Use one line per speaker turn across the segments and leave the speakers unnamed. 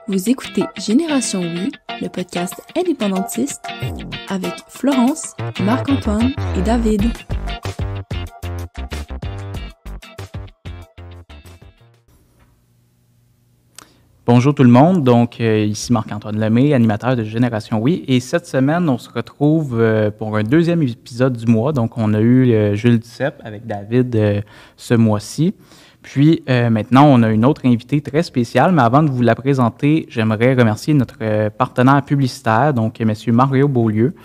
Vous écoutez Génération Oui, le podcast indépendantiste avec Florence, Marc-Antoine et David.
Bonjour tout le monde, donc ici Marc-Antoine Lemay, animateur de Génération Oui, et cette semaine, on se retrouve pour un deuxième épisode du mois, donc on a eu Jules Duceppe avec David ce mois-ci, puis maintenant on a une autre invitée très spéciale, mais avant de vous la présenter, j'aimerais remercier notre partenaire publicitaire, donc M. Mario Beaulieu,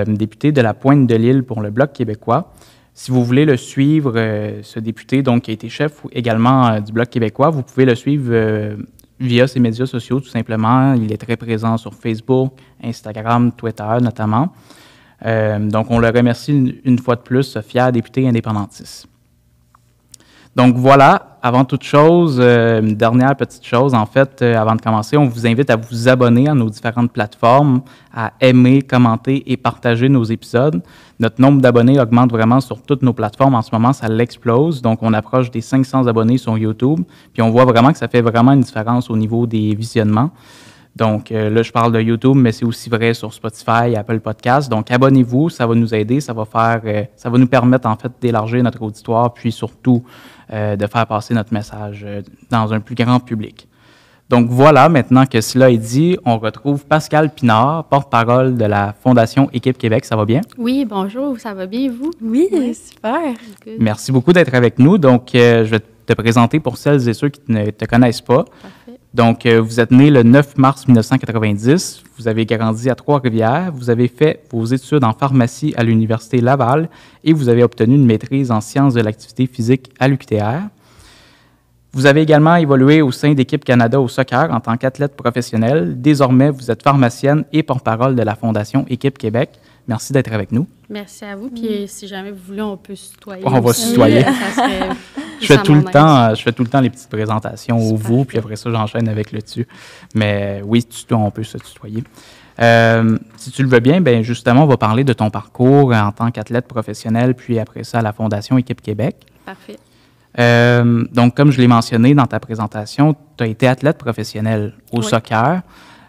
député de la Pointe-de-l'Île pour le Bloc québécois. Si vous voulez le suivre, ce député donc, qui a été chef également du Bloc québécois, vous pouvez le suivre via ses médias sociaux, tout simplement. Il est très présent sur Facebook, Instagram, Twitter notamment. Donc, on le remercie une fois de plus, ce fier député indépendantiste. Donc voilà, avant toute chose, une dernière petite chose, en fait, avant de commencer, on vous invite à vous abonner à nos différentes plateformes, à aimer, commenter et partager nos épisodes. Notre nombre d'abonnés augmente vraiment sur toutes nos plateformes. En ce moment, ça l'explose. Donc, on approche des 500 abonnés sur YouTube. Puis, on voit vraiment que ça fait vraiment une différence au niveau des visionnements. Donc, là, je parle de YouTube, mais c'est aussi vrai sur Spotify et Apple Podcasts. Donc, abonnez-vous, ça va nous aider, ça va nous permettre, en fait, d'élargir notre auditoire, puis surtout de faire passer notre message dans un plus grand public. Donc, voilà, maintenant que cela est dit, on retrouve Pascale Pinard, porte-parole de la Fondation Équipe Québec. Ça va bien?
Oui, bonjour, ça va bien, vous?
Oui, super.
Good.
Merci beaucoup d'être avec nous. Donc, je vais te présenter pour celles et ceux qui ne te connaissent pas.
Parfait.
Donc, vous êtes né le 9 mars 1990, vous avez grandi à Trois-Rivières, vous avez fait vos études en pharmacie à l'Université Laval et vous avez obtenu une maîtrise en sciences de l'activité physique à l'UQTR. Vous avez également évolué au sein d'Équipe Canada au soccer en tant qu'athlète professionnel. Désormais, vous êtes pharmacienne et porte-parole de la Fondation Équipe Québec. Merci d'être avec nous.
Merci à vous. Puis, si jamais vous voulez, on peut se tutoyer.
On va se tutoyer. Je fais tout le temps les petites présentations au vous, puis après ça, j'enchaîne avec le tu. Mais oui, on peut se tutoyer. Si tu le veux bien, bien justement, on va parler de ton parcours en tant qu'athlète professionnel, puis après ça, à la Fondation Équipe Québec.
Parfait.
Donc, comme je l'ai mentionné dans ta présentation, tu as été athlète professionnel au soccer.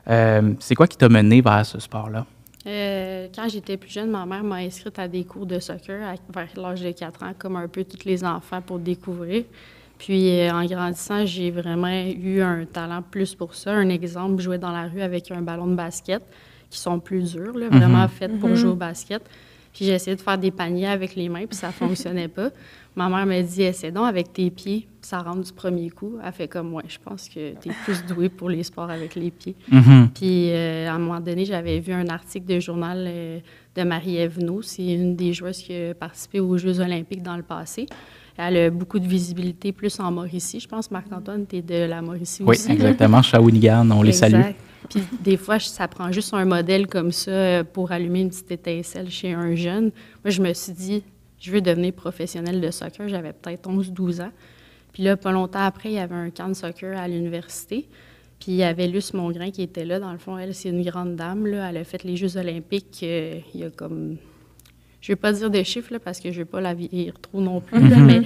C'est quoi qui t'a mené vers ce sport-là?
Quand j'étais plus jeune, ma mère m'a inscrite à des cours de soccer vers l'âge de 4 ans, comme un peu tous les enfants pour découvrir. Puis, en grandissant, j'ai vraiment eu un talent plus pour ça. Un exemple, je jouais dans la rue avec un ballon de basket, qui sont plus durs, là, vraiment faits pour jouer au basket. Puis, j'ai essayé de faire des paniers avec les mains, puis ça ne fonctionnait pas. Ma mère m'a dit, essaie donc avec tes pieds, ça rentre du premier coup. Elle fait comme, ouais, je pense que tu es plus douée pour les sports avec les pieds. Puis, à un moment donné, j'avais vu un article de journal de Marie-Ève Naud. C'est une des joueuses qui a participé aux Jeux olympiques dans le passé. Elle a beaucoup de visibilité, plus en Mauricie. Je pense, Marc-Antoine, tu es de la Mauricie aussi.
Oui, exactement. Shawinigan, on les salue.
Puis des fois, ça prend juste un modèle comme ça pour allumer une petite étincelle chez un jeune. Moi, je me suis dit, je veux devenir professionnelle de soccer. J'avais peut-être 11-12 ans. Puis là, pas longtemps après, il y avait un camp de soccer à l'université. Puis il y avait Luce Mongrain qui était là. Dans le fond, elle, c'est une grande dame, là. Elle a fait les Jeux olympiques il y a comme... Je ne vais pas dire de chiffres, là, parce que je ne vais pas la vieillir trop non plus, là, mais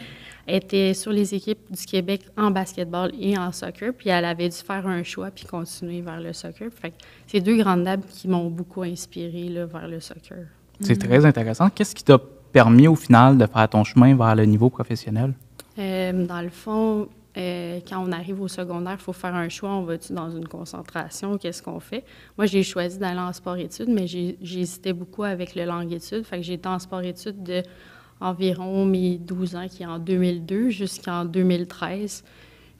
elle était sur les équipes du Québec en basketball et en soccer, puis elle avait dû faire un choix puis continuer vers le soccer. Fait que c'est deux grandes dames qui m'ont beaucoup inspirée là, vers le soccer.
C'est très intéressant. Qu'est-ce qui t'a permis au final de faire ton chemin vers le niveau professionnel?
Dans le fond, quand on arrive au secondaire, il faut faire un choix. On va-tu dans une concentration? Qu'est-ce qu'on fait? Moi, j'ai choisi d'aller en sport-études, mais j'hésitais beaucoup avec le langue-études. Fait que j'ai été en sport-études de environ mes 12 ans, qui est en 2002, jusqu'en 2013.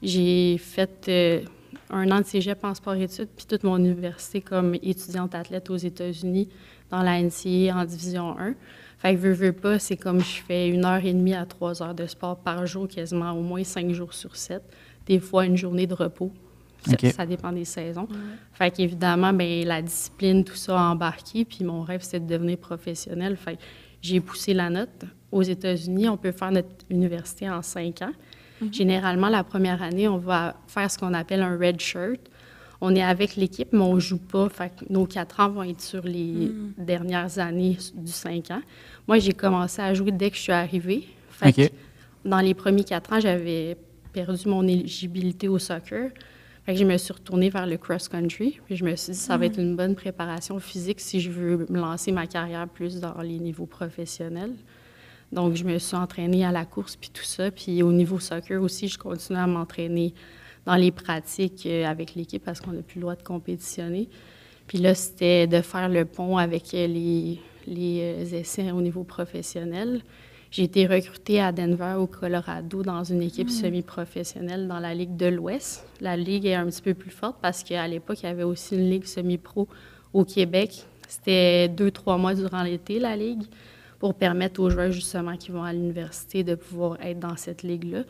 J'ai fait un an de cégep en sport-études, puis toute mon université comme étudiante athlète aux États-Unis, dans la NCAA en Division 1. Fait que veux pas, c'est comme je fais 1h30 à 3 heures de sport par jour, quasiment au moins 5 jours sur 7. Des fois, une journée de repos. Ça dépend des saisons. Fait qu'évidemment, bien, la discipline, tout ça a embarqué. Puis mon rêve, c'était de devenir professionnel. Fait que j'ai poussé la note. Aux États-Unis, on peut faire notre université en 5 ans. Généralement, la première année, on va faire ce qu'on appelle un red shirt. On est avec l'équipe, mais on ne joue pas. Fait que nos 4 ans vont être sur les dernières années du 5 ans. Moi, j'ai commencé à jouer dès que je suis arrivée. Fait que dans les premiers 4 ans, j'avais perdu mon éligibilité au soccer. Fait que je me suis retournée vers le cross-country. Puis je me suis dit, ça va être une bonne préparation physique si je veux me lancer ma carrière plus dans les niveaux professionnels. Donc, je me suis entraînée à la course puis tout ça. Puis au niveau soccer aussi, je continue à m'entraîner dans les pratiques avec l'équipe parce qu'on n'a plus le droit de compétitionner. Puis là, c'était de faire le pont avec les essais au niveau professionnel. J'ai été recrutée à Denver, au Colorado, dans une équipe semi-professionnelle dans la Ligue de l'Ouest. La Ligue est un petit peu plus forte parce qu'à l'époque, il y avait aussi une Ligue semi-pro au Québec. C'était 2-3 mois durant l'été, la Ligue, pour permettre aux joueurs, justement, qui vont à l'université de pouvoir être dans cette Ligue-là.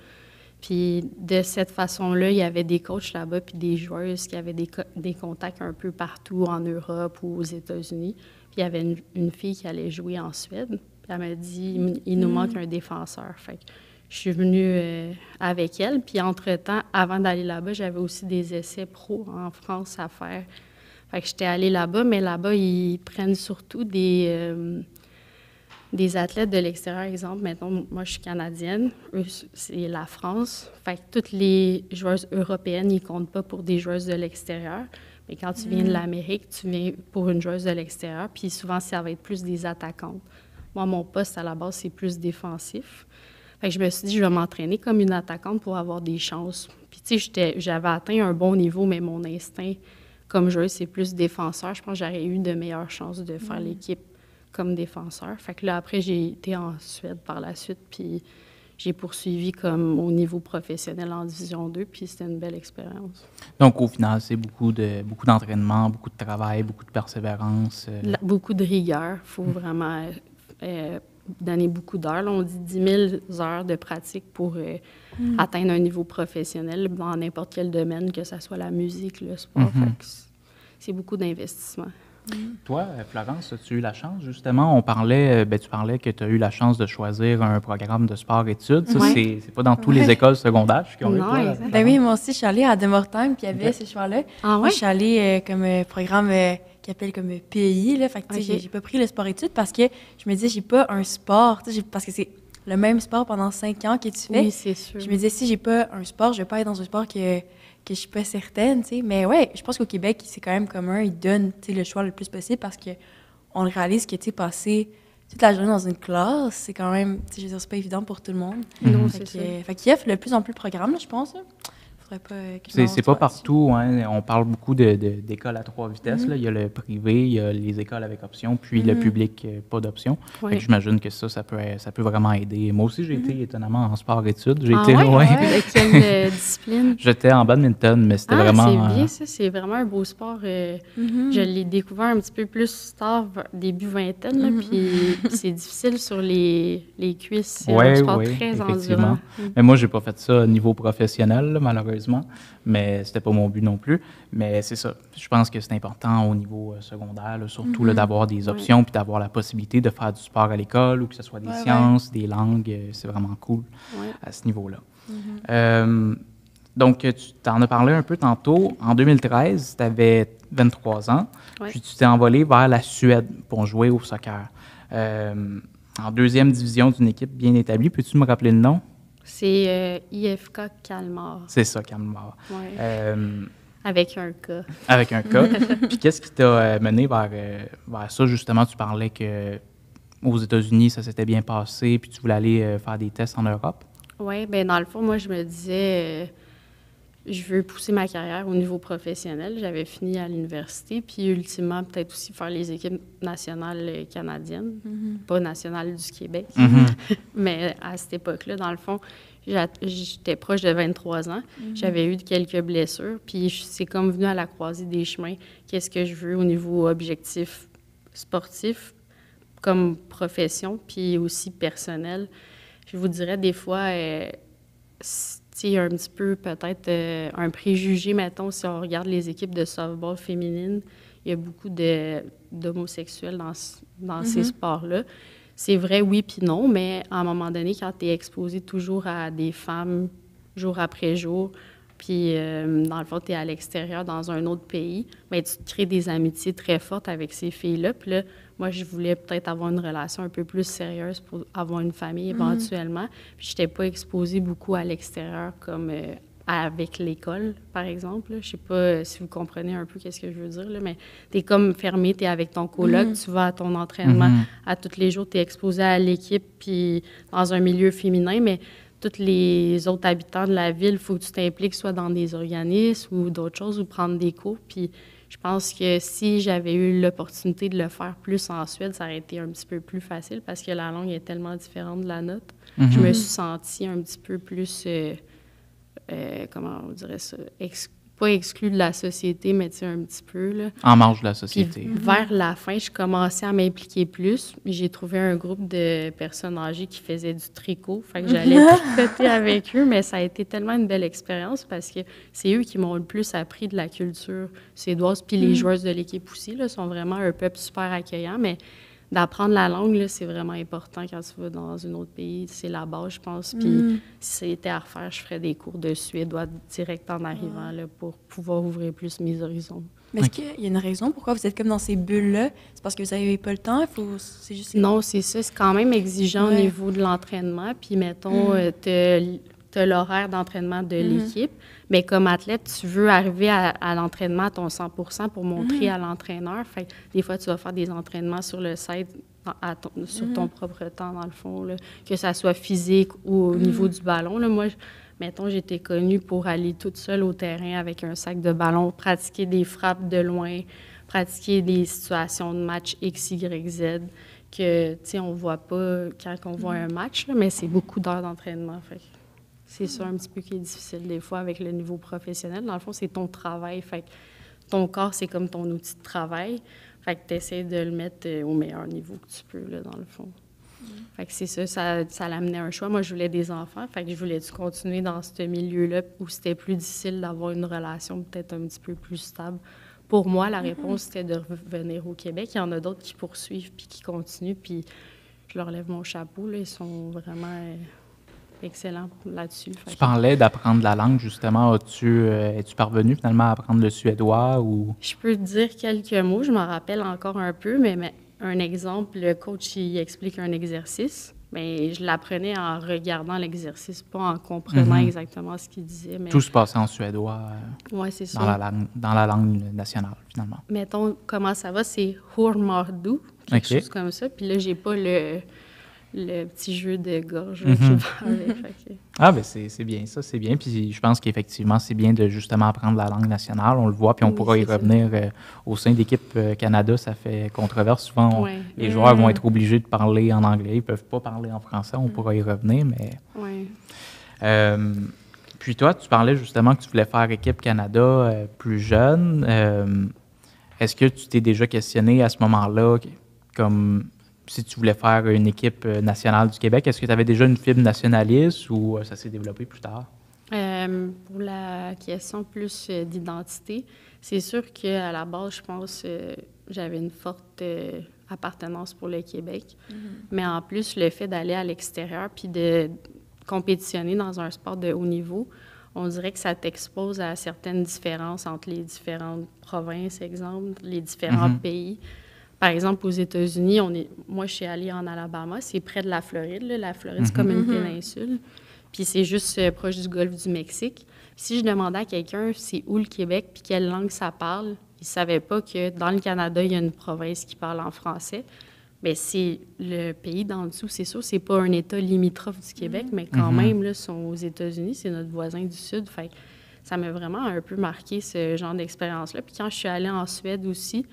Puis de cette façon-là, il y avait des coachs là-bas puis des joueuses qui avaient des contacts un peu partout en Europe ou aux États-Unis. Puis il y avait une fille qui allait jouer en Suède. Elle m'a dit, il nous manque un défenseur. Fait que je suis venue avec elle. Puis entre-temps, avant d'aller là-bas, j'avais aussi des essais pro en France à faire. Fait que j'étais allée là-bas, mais là-bas, ils prennent surtout des athlètes de l'extérieur. Exemple, maintenant, moi, je suis canadienne. Eux, c'est la France. Fait que toutes les joueuses européennes, ils comptent pas pour des joueuses de l'extérieur. Mais quand tu viens de l'Amérique, tu viens pour une joueuse de l'extérieur. Puis souvent, ça va être plus des attaquantes. Moi, mon poste, à la base, c'est plus défensif. Fait que je me suis dit, je vais m'entraîner comme une attaquante pour avoir des chances. Puis, tu sais, j'avais atteint un bon niveau, mais mon instinct comme joueuse, c'est plus défenseur. Je pense que j'aurais eu de meilleures chances de faire l'équipe comme défenseur. Fait que là, après, j'ai été en Suède par la suite, puis j'ai poursuivi comme au niveau professionnel en Division 2, puis c'était une belle expérience.
Donc, au final, c'est beaucoup d'entraînement, beaucoup de travail, beaucoup de persévérance.
Beaucoup de rigueur. Il faut vraiment donner beaucoup d'heures. Là, on dit 10 000 heures de pratique pour atteindre un niveau professionnel dans n'importe quel domaine, que ce soit la musique, le sport. Fait que c'est beaucoup d'investissement.
Toi, Florence, as-tu eu la chance, justement? Tu parlais que tu as eu la chance de choisir un programme de sport-études. Ça, c'est pas dans toutes les écoles secondaires qui ont eu toi.
Ben oui, moi aussi, je suis allée à Demortime, puis il y avait ce choix-là.
Ah,
moi, je suis allée comme programme qui appelle comme PEI, là. Fait que, tu sais, j'ai pas pris le sport-études parce que je me disais, j'ai pas un sport, tu sais, parce que c'est le même sport pendant 5 ans que tu fais.
Oui, c'est sûr.
Je me disais, si j'ai pas un sport, je vais pas être dans un sport que je suis pas certaine, tu sais. Mais ouais, je pense qu'au Québec, c'est quand même commun. Ils donnent, tu sais, le choix le plus possible parce qu'on réalise que, tu sais, passer toute la journée dans une classe, c'est quand même, tu sais, je veux dire, c'est pas évident pour tout le monde.
Non, c'est ça.
Fait qu'il y a de plus en plus de programmes, là, je pense. Là.
C'est pas partout. Hein. On parle beaucoup d'écoles à 3 vitesses. Là. Il y a le privé, il y a les écoles avec option, puis le public, pas d'option.
Oui.
J'imagine que ça peut vraiment aider. Moi aussi, j'ai été étonnamment en sport-études.
De quelle discipline?
J'étais en badminton, mais c'était vraiment...
c'est bien ça. C'est vraiment un beau sport. Je l'ai découvert un petit peu plus tard, début vingtaine, là, puis c'est difficile sur les cuisses. C'est un sport très endurant.
Mais moi, j'ai pas fait ça au niveau professionnel, là, malheureusement. Mais c'était pas mon but non plus. Mais c'est ça. Je pense que c'est important au niveau secondaire, là, surtout là, d'avoir des options puis d'avoir la possibilité de faire du sport à l'école ou que ce soit des sciences, des langues. C'est vraiment cool à ce niveau-là. Donc, tu t'en as parlé un peu tantôt. En 2013, tu avais 23 ans. Puis tu t'es envolé vers la Suède pour jouer au soccer. En deuxième division d'une équipe bien établie. Peux-tu me rappeler le nom?
C'est IFK Kalmar.
C'est ça, Kalmar.
Ouais. Avec un K.
Avec un K. Puis qu'est-ce qui t'a mené vers ça? Justement, tu parlais qu'aux États-Unis, ça s'était bien passé, puis tu voulais aller faire des tests en Europe?
Oui, bien dans le fond, moi, je me disais, je veux pousser ma carrière au niveau professionnel. J'avais fini à l'université, puis ultimement, peut-être aussi faire les équipes nationales canadiennes, pas nationales du Québec. Mais à cette époque-là, dans le fond, j'étais proche de 23 ans. J'avais eu quelques blessures, puis c'est comme venu à la croisée des chemins. Qu'est-ce que je veux au niveau objectif sportif, comme profession, puis aussi personnel. Je vous dirais, des fois, il y a un petit peu peut-être un préjugé, mettons, si on regarde les équipes de softball féminine, il y a beaucoup d'homosexuels dans ces sports-là. C'est vrai, oui puis non, mais à un moment donné, quand tu es exposé toujours à des femmes jour après jour, puis dans le fond, tu es à l'extérieur dans un autre pays, bien, tu te crées des amitiés très fortes avec ces filles-là. Puis là, moi, je voulais peut-être avoir une relation un peu plus sérieuse pour avoir une famille éventuellement. Puis je n'étais pas exposée beaucoup à l'extérieur comme avec l'école, par exemple. Je ne sais pas si vous comprenez un peu qu'est-ce que je veux dire, là, mais tu es comme fermé, tu es avec ton coloc, tu vas à ton entraînement à tous les jours, tu es exposé à l'équipe, puis dans un milieu féminin, mais tous les autres habitants de la ville, il faut que tu t'impliques soit dans des organismes ou d'autres choses, ou prendre des cours. Puis je pense que si j'avais eu l'opportunité de le faire plus en Suède, ça aurait été un petit peu plus facile parce que la langue est tellement différente de la nôtre. Je me suis sentie un petit peu plus... comment on dirait ça, pas exclue de la société, mais tu sais, un petit peu, là.
En marge de la société.
Puis, vers la fin, je commençais à m'impliquer plus. J'ai trouvé un groupe de personnes âgées qui faisaient du tricot. Fait que j'allais tricoter avec eux, mais ça a été tellement une belle expérience parce que c'est eux qui m'ont le plus appris de la culture suédoise. Puis les joueuses de l'équipe aussi, là, sont vraiment un peuple super accueillant, mais d'apprendre la langue, là, c'est vraiment important quand tu vas dans un autre pays. C'est la base, je pense. Puis si c'était à refaire, je ferais des cours de suédois direct en arrivant là, pour pouvoir ouvrir plus mes horizons.
Mais est-ce qu'il y a une raison pourquoi vous êtes comme dans ces bulles-là? C'est parce que vous n'avez pas le temps? C'est juste...
Non, c'est ça. C'est quand même exigeant au niveau de l'entraînement. Puis, mettons, tu as l'horaire d'entraînement de l'équipe. Mais comme athlète, tu veux arriver à l'entraînement à ton 100% pour montrer à l'entraîneur. Fait que des fois, tu vas faire des entraînements sur le site sur ton propre temps, dans le fond, là, que ça soit physique ou au niveau du ballon. Là. Moi, mettons, j'étais connue pour aller toute seule au terrain avec un sac de ballon, pratiquer des frappes de loin, pratiquer des situations de match X, Y, Z, que, tu sais, on voit pas quand on voit un match, là, mais c'est beaucoup d'heures d'entraînement. Fait que c'est ça un petit peu qui est difficile des fois avec le niveau professionnel. Dans le fond, c'est ton travail. Fait que ton corps, c'est comme ton outil de travail. Fait que tu essaies de le mettre au meilleur niveau que tu peux, là, dans le fond. Fait que c'est ça l'amenait un choix. Moi, je voulais des enfants. Fait que je voulais continuer dans ce milieu-là où c'était plus difficile d'avoir une relation peut-être un petit peu plus stable. Pour moi, la réponse, c'était de revenir au Québec. Il y en a d'autres qui poursuivent puis qui continuent. Puis je leur lève mon chapeau. Là. Ils sont vraiment excellents là-dessus.
Tu parlais d'apprendre la langue, justement. Es-tu parvenu finalement à apprendre le suédois? Ou...
Je peux te dire quelques mots. Je m'en rappelle encore un peu, mais un exemple, le coach, il explique un exercice. Mais je l'apprenais en regardant l'exercice, pas en comprenant exactement ce qu'il disait. Mais...
Tout se passait en suédois
c'est
dans la langue nationale, finalement.
Mettons, comment ça va, c'est Hurmardu, quelque chose comme ça. Puis là, j'ai pas le petit jeu de gorge qui va avec.
Ah, bien, c'est bien ça, c'est bien. Puis je pense qu'effectivement, c'est bien de justement apprendre la langue nationale. On le voit, puis on pourra y revenir. Au sein d'équipe Canada, ça fait controverse. Souvent, les joueurs vont être obligés de parler en anglais. Ils ne peuvent pas parler en français. On pourra y revenir, mais... Puis toi, tu parlais justement que tu voulais faire équipe Canada plus jeune. Est-ce que tu t'es déjà questionné à ce moment-là, comme... si tu voulais faire une équipe nationale du Québec, est-ce que tu avais déjà une fibre nationaliste ou ça s'est développé plus tard?
Pour la question plus d'identité, c'est sûr qu'à la base, je pense j'avais une forte appartenance pour le Québec. Mais en plus, le fait d'aller à l'extérieur puis de compétitionner dans un sport de haut niveau, on dirait que ça t'expose à certaines différences entre les différentes provinces, exemple, les différents pays. Par exemple, aux États-Unis, moi, je suis allée en Alabama, c'est près de la Floride. Là. La Floride, c'est comme une péninsule. Puis c'est juste proche du golfe du Mexique. Si je demandais à quelqu'un c'est où le Québec puis quelle langue ça parle, il ne savait pas que dans le Canada, il y a une province qui parle en français. Bien, c'est le pays d'en dessous, c'est sûr. C'est pas un État limitrophe du Québec, mais quand même, là, sont aux États-Unis, c'est notre voisin du Sud. Fait que ça m'a vraiment un peu marqué, ce genre d'expérience-là. Puis quand je suis allée en Suède aussi,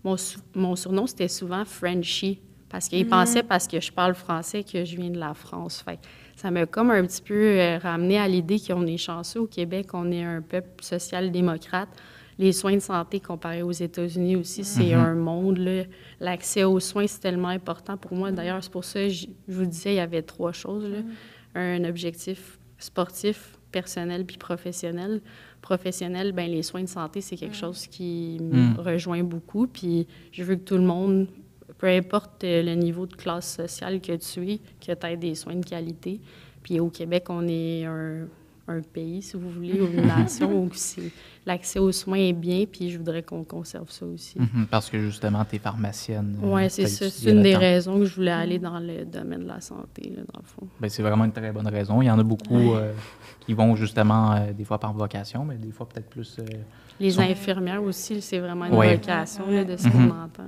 mon surnom, c'était souvent Frenchie, parce qu'ils pensaient, parce que je parle français, que je viens de la France. Fait ça m'a comme un petit peu ramené à l'idée qu'on est chanceux au Québec, on est un peuple social-démocrate. Les soins de santé comparés aux États-Unis aussi, c'est un monde. Là. L'accès aux soins, c'est tellement important pour moi. D'ailleurs, c'est pour ça que je vous disais, il y avait 3 choses. Là. Un objectif sportif, personnel puis professionnel. Professionnel, bien, les soins de santé, c'est quelque chose qui me rejoint beaucoup. Puis je veux que tout le monde, peu importe le niveau de classe sociale que tu es, que tu aies des soins de qualité. Puis au Québec, on est un pays, si vous voulez, ou une nation, où l'accès aux soins est bien, puis je voudrais qu'on conserve ça aussi.
Parce que justement, tu es pharmacienne.
Oui, c'est ça. C'est une des raisons que je voulais aller dans le domaine de la santé, là, dans le fond.
Bien, c'est vraiment une très bonne raison. Il y en a beaucoup qui vont justement, des fois par vocation, mais des fois peut-être plus...
Les infirmières aussi, c'est vraiment une vocation là, de ce qu'on entend.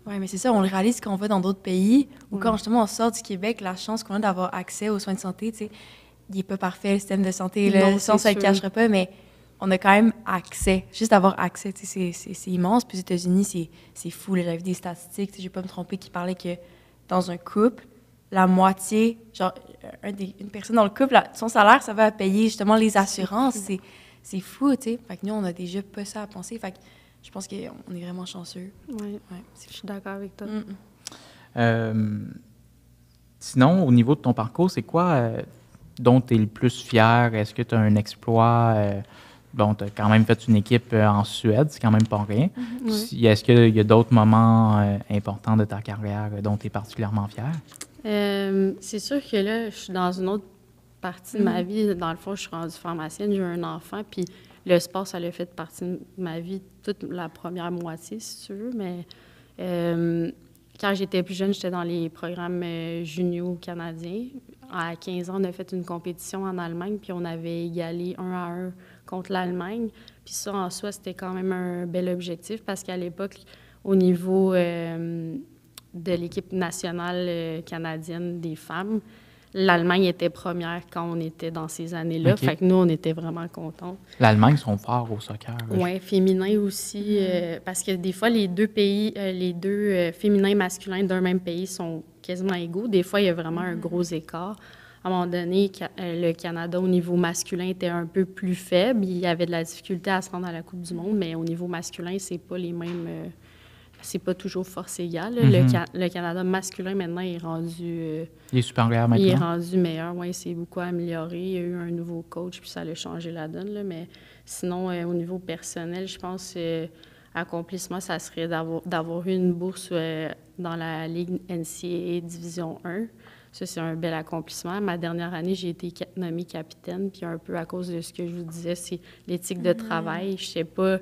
Oui, mais c'est ça, on le réalise quand on va dans d'autres pays, ou quand justement on sort du Québec, la chance qu'on a d'avoir accès aux soins de santé, tu sais, il n'est pas parfait, le système de santé, là, ça, on ne se le cachera pas, mais on a quand même accès, juste d'avoir accès, tu sais, c'est immense. Puis aux États-Unis, c'est fou, là, j'avais vu des statistiques, je ne vais pas me tromper, qui parlaient que dans un couple, la moitié, genre, une personne dans le couple, là, son salaire, ça va payer justement les assurances, c'est fou, tu sais. Fait que nous, on a déjà pas ça à penser, fait que je pense qu'on est vraiment chanceux.
Oui, je suis d'accord avec toi.
Sinon, au niveau de ton parcours, c'est quoi dont tu es le plus fier? Est-ce que tu as un exploit? Bon, tu as quand même fait une équipe en Suède, c'est quand même pas rien. Est-ce qu'il y a d'autres moments importants de ta carrière dont tu es particulièrement fier?
C'est sûr que là, je suis dans une autre partie de ma vie. Dans le fond, je suis rendue pharmacienne, j'ai eu un enfant, puis le sport, ça a fait partie de ma vie toute la première moitié, si tu veux, mais quand j'étais plus jeune, j'étais dans les programmes juniors canadiens. À 15 ans, on a fait une compétition en Allemagne, puis on avait égalé 1-1 contre l'Allemagne. Puis ça, en soi, c'était quand même un bel objectif, parce qu'à l'époque, au niveau de l'équipe nationale canadienne des femmes, l'Allemagne était première quand on était dans ces années-là. Fait que nous, on était vraiment contents.
L'Allemagne sont forts au soccer.
Oui, féminin aussi. Parce que des fois, les deux pays, féminins et masculins d'un même pays sont quasiment égaux. Des fois, il y a vraiment un gros écart. À un moment donné, le Canada, au niveau masculin, était un peu plus faible. Il y avait de la difficulté à se rendre à la Coupe du monde, mais au niveau masculin, c'est pas les mêmes... c'est pas toujours force égale. Le Canada masculin, maintenant, est rendu...
il est supérieur maintenant?
Il est rendu meilleur, oui. C'est beaucoup amélioré. Il y a eu un nouveau coach, puis ça a changé la donne. Là. Mais sinon, au niveau personnel, je pense accomplissement, ça serait d'avoir eu une bourse dans la Ligue NCAA Division 1. Ça, c'est un bel accomplissement. Ma dernière année, j'ai été nommée capitaine, puis un peu à cause de ce que je vous disais, c'est l'éthique de travail. Je sais pas...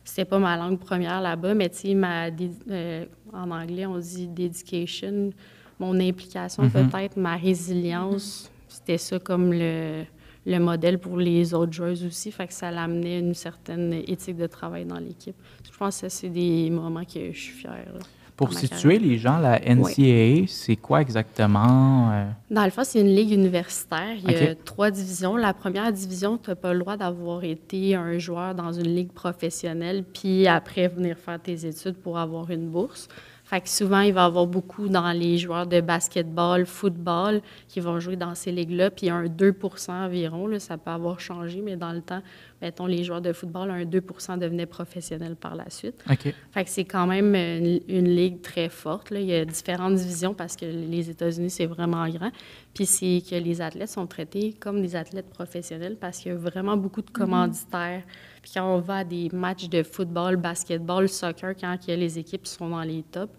C'était pas ma langue première là-bas, mais tu sais, en anglais, on dit « dedication ». Mon implication, peut-être, ma résilience, c'était ça comme le modèle pour les autres joueuses aussi. Fait que ça l'amenait une certaine éthique de travail dans l'équipe. Je pense que ça, c'est des moments que je suis fière. Là,
pour situer les gens, la NCAA, c'est quoi exactement?
Dans le fond, c'est une ligue universitaire. Il y a 3 divisions. La première division, tu n'as pas le droit d'avoir été un joueur dans une ligue professionnelle, puis après venir faire tes études pour avoir une bourse. Fait que souvent, il va y avoir beaucoup dans les joueurs de basketball, football, qui vont jouer dans ces ligues-là, puis un 2 % environ, là, ça peut avoir changé, mais dans le temps, mettons, les joueurs de football, un 2 % devenaient professionnels par la suite. Fait que c'est quand même une ligue très forte, là. Il y a différentes divisions parce que les États-Unis, c'est vraiment grand. Puis c'est que les athlètes sont traités comme des athlètes professionnels parce qu'il y a vraiment beaucoup de commanditaires. Puis quand on va à des matchs de football, basketball, soccer, quand il y a les équipes qui sont dans les tops,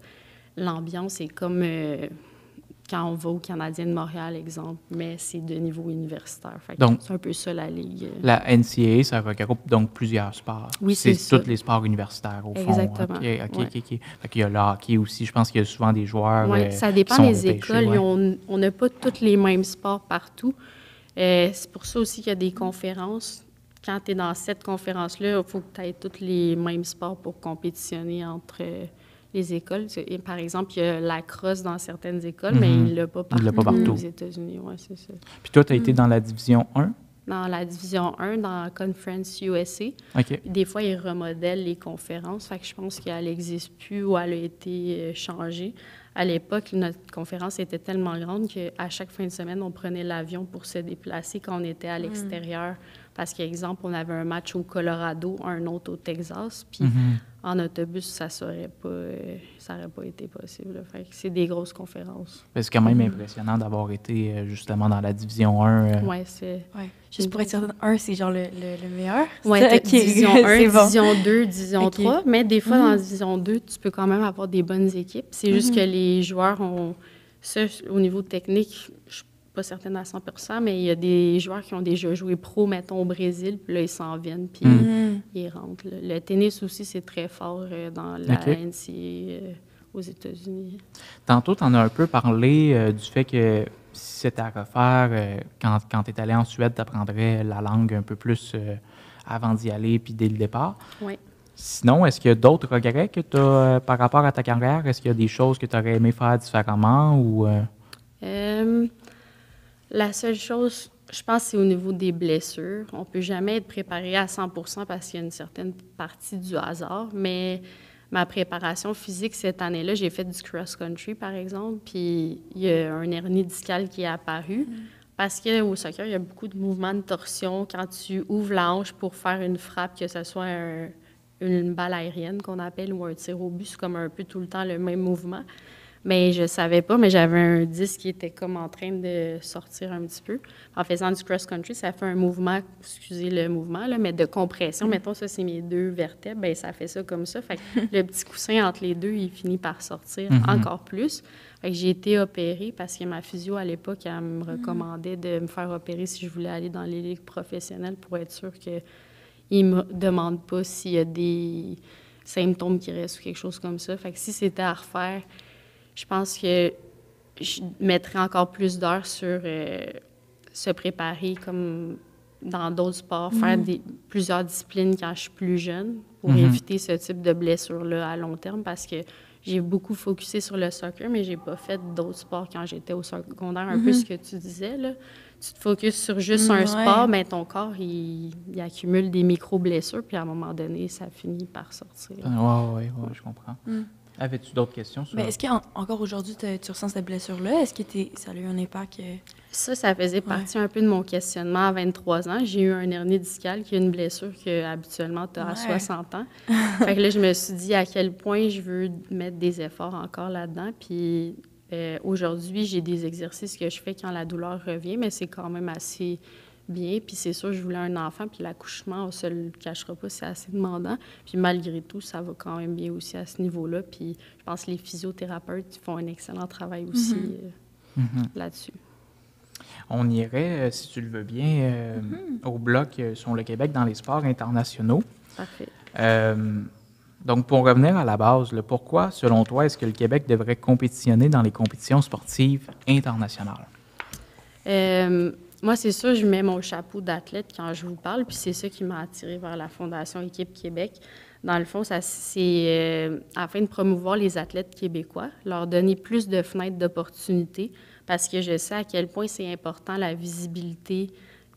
l'ambiance est comme quand on va au Canadien de Montréal, exemple, mais c'est de niveau universitaire. Fait donc, c'est un peu ça, la ligue.
La NCAA, ça regroupe donc plusieurs sports.
Oui, c'est ça.
Tous les sports universitaires, au fond.
Exactement.
OK. Fait qu'il y a le hockey aussi. Je pense qu'il y a souvent des joueurs
ça dépend des écoles. On n'a pas tous les mêmes sports partout. C'est pour ça aussi qu'il y a des conférences. Quand tu es dans cette conférence-là, il faut que tu aies tous les mêmes sports pour compétitionner entre les écoles. Par exemple, il y a la crosse dans certaines écoles, mais il ne l'a pas partout aux États-Unis. Ouais, c'est ça.
Puis toi, tu as été dans la division 1?
Dans la division 1, dans Conference USA. Des fois, ils remodèlent les conférences. Fait que je pense qu'elle n'existe plus ou elle a été changée. À l'époque, notre conférence était tellement grande qu'à chaque fin de semaine, on prenait l'avion pour se déplacer quand on était à l'extérieur. Parce qu'exemple, on avait un match au Colorado, un autre au Texas, puis en autobus, ça n'aurait pas été possible. Fait que c'est des grosses conférences.
C'est quand même impressionnant d'avoir été justement dans la division 1.
Oui, c'est...
Ouais. Juste pour être certaine, 1, c'est genre le meilleur?
Oui, division 1, division 2, division 3, mais des fois, dans la division 2, tu peux quand même avoir des bonnes équipes. C'est juste que les joueurs ont... Ça, au niveau technique, je pas certaine à 100%, mais il y a des joueurs qui ont déjà joué pro, mettons, au Brésil, puis là, ils s'en viennent, puis ils rentrent. Là. Le tennis aussi, c'est très fort dans la NCAA aux États-Unis.
Tantôt, tu en as un peu parlé du fait que si c'était à refaire, quand tu es allé en Suède, tu apprendrais la langue un peu plus avant d'y aller, puis dès le départ.
Oui.
Sinon, est-ce qu'il y a d'autres regrets que tu as par rapport à ta carrière? Est-ce qu'il y a des choses que tu aurais aimé faire différemment? Ou
la seule chose, je pense, c'est au niveau des blessures. On ne peut jamais être préparé à 100% parce qu'il y a une certaine partie du hasard, mais ma préparation physique cette année-là, j'ai fait du cross-country, par exemple, puis il y a un hernie discale qui est apparu. Parce qu'au soccer, il y a beaucoup de mouvements de torsion. Quand tu ouvres la hanche pour faire une frappe, que ce soit une balle aérienne qu'on appelle ou un tir au but, c'est comme un peu tout le temps le même mouvement. Mais je savais pas, mais j'avais un disque qui était comme en train de sortir un petit peu. En faisant du cross-country, ça fait un mouvement, excusez le mouvement, là, mais de compression. Mettons, ça, c'est mes 2 vertèbres, bien, ça fait ça comme ça. Fait que le petit coussin entre les deux, il finit par sortir encore plus. Fait que j'ai été opérée parce que ma physio, à l'époque, elle me recommandait de me faire opérer si je voulais aller dans les ligues professionnelles pour être sûre qu'ils ne me demandent pas s'il y a des symptômes qui restent ou quelque chose comme ça. Fait que si c'était à refaire, je pense que je mettrais encore plus d'heures sur se préparer comme dans d'autres sports, faire plusieurs disciplines quand je suis plus jeune pour éviter ce type de blessure-là à long terme parce que j'ai beaucoup focusé sur le soccer, mais j'ai pas fait d'autres sports quand j'étais au secondaire. Un peu ce que tu disais, là. Tu te focuses sur juste un sport, mais ton corps, il accumule des micro-blessures, puis à un moment donné, ça finit par sortir.
Oui, je comprends. Avais-tu d'autres questions sur...
Mais est-ce qu'encore aujourd'hui, tu ressens cette blessure-là? Est-ce que ça a eu un impact?
Ça faisait partie un peu de mon questionnement à 23 ans. J'ai eu un hernie discale qui est une blessure que habituellement tu as à 60 ans. Fait que là, je me suis dit à quel point je veux mettre des efforts encore là-dedans. Puis aujourd'hui, j'ai des exercices que je fais quand la douleur revient, mais c'est quand même assez bien. Puis c'est sûr, je voulais un enfant, puis l'accouchement, on se le cachera pas, c'est assez demandant. Puis malgré tout, ça va quand même bien aussi à ce niveau-là. Puis je pense que les physiothérapeutes font un excellent travail aussi là-dessus.
On irait, si tu le veux bien, au bloc sur le Québec dans les sports internationaux.
Parfait.
Donc, pour revenir à la base, pourquoi, selon toi, est-ce que le Québec devrait compétitionner dans les compétitions sportives internationales?
Moi, c'est sûr, je mets mon chapeau d'athlète quand je vous parle, puis c'est ça qui m'a attirée vers la Fondation Équipe Québec. Dans le fond, c'est afin de promouvoir les athlètes québécois, leur donner plus de fenêtres d'opportunités, parce que je sais à quel point c'est important la visibilité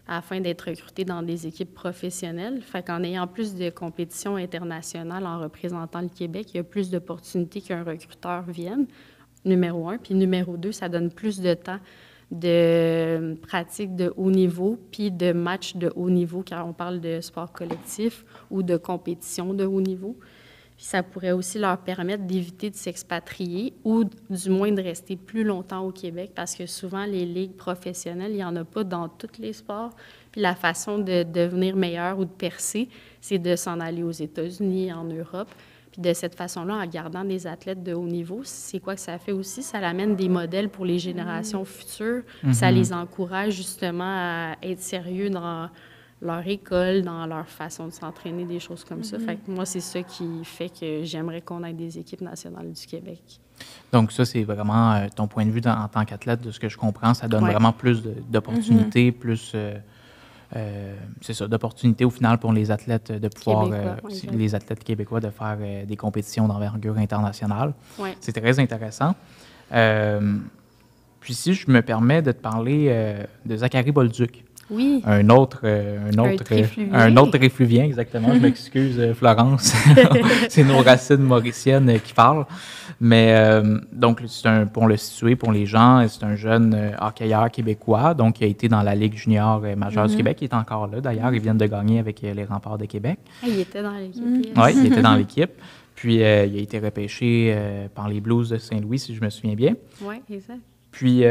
afin d'être recruté dans des équipes professionnelles. Fait qu'en ayant plus de compétitions internationales en représentant le Québec, il y a plus d'opportunités qu'un recruteur vienne, numéro 1. Puis numéro 2, ça donne plus de temps de pratique de haut niveau, puis de matchs de haut niveau, car on parle de sport collectif ou de compétition de haut niveau. Puis ça pourrait aussi leur permettre d'éviter de s'expatrier ou du moins de rester plus longtemps au Québec, parce que souvent, les ligues professionnelles, il n'y en a pas dans tous les sports. Puis la façon de devenir meilleur ou de percer, c'est de s'en aller aux États-Unis, en Europe. Puis de cette façon-là, en gardant des athlètes de haut niveau, c'est quoi que ça fait aussi? Ça amène des modèles pour les générations futures. Ça les encourage justement à être sérieux dans leur école, dans leur façon de s'entraîner, des choses comme ça. Fait que moi, c'est ça qui fait que j'aimerais qu'on ait des équipes nationales du Québec.
Donc ça, c'est vraiment ton point de vue en tant qu'athlète, de ce que je comprends. Ça donne vraiment plus d'opportunités, plus... c'est ça, d'opportunités au final pour les athlètes de pouvoir, les athlètes québécois de faire des compétitions d'envergure internationale.
Ouais.
C'est très intéressant. Puis si je me permets de te parler de Zachary Bolduc.
Oui.
Un autre réfluvien, exactement. Je m'excuse, Florence. C'est nos racines mauriciennes qui parlent. Mais donc, pour le situer, pour les gens, c'est un jeune hockeyeur québécois, donc qui a été dans la Ligue junior majeure du Québec. Il est encore là, d'ailleurs. Ils viennent de gagner avec les Remparts de Québec.
Ah, il était dans l'équipe.
Oui, il était dans l'équipe. Puis, il a été repêché par les Blues de Saint-Louis, si je me souviens bien.
Oui, exact.
Puis...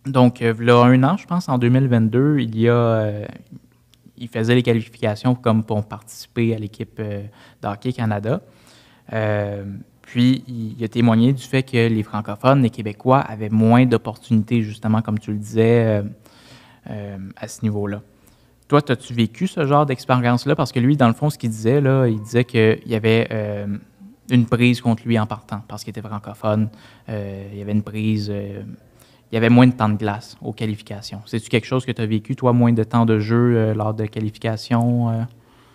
donc, là, 1 an, je pense, en 2022, il faisait les qualifications comme pour participer à l'équipe de Hockey Canada. Puis, il a témoigné du fait que les francophones, les Québécois, avaient moins d'opportunités, justement, comme tu le disais, à ce niveau-là. Toi, as-tu vécu ce genre d'expérience-là? Parce que lui, dans le fond, ce qu'il disait, là, il disait qu'il y avait une prise contre lui en partant, parce qu'il était francophone. Il y avait une prise... il y avait moins de temps de glace aux qualifications. C'est-tu quelque chose que tu as vécu, toi, moins de temps de jeu lors de qualifications?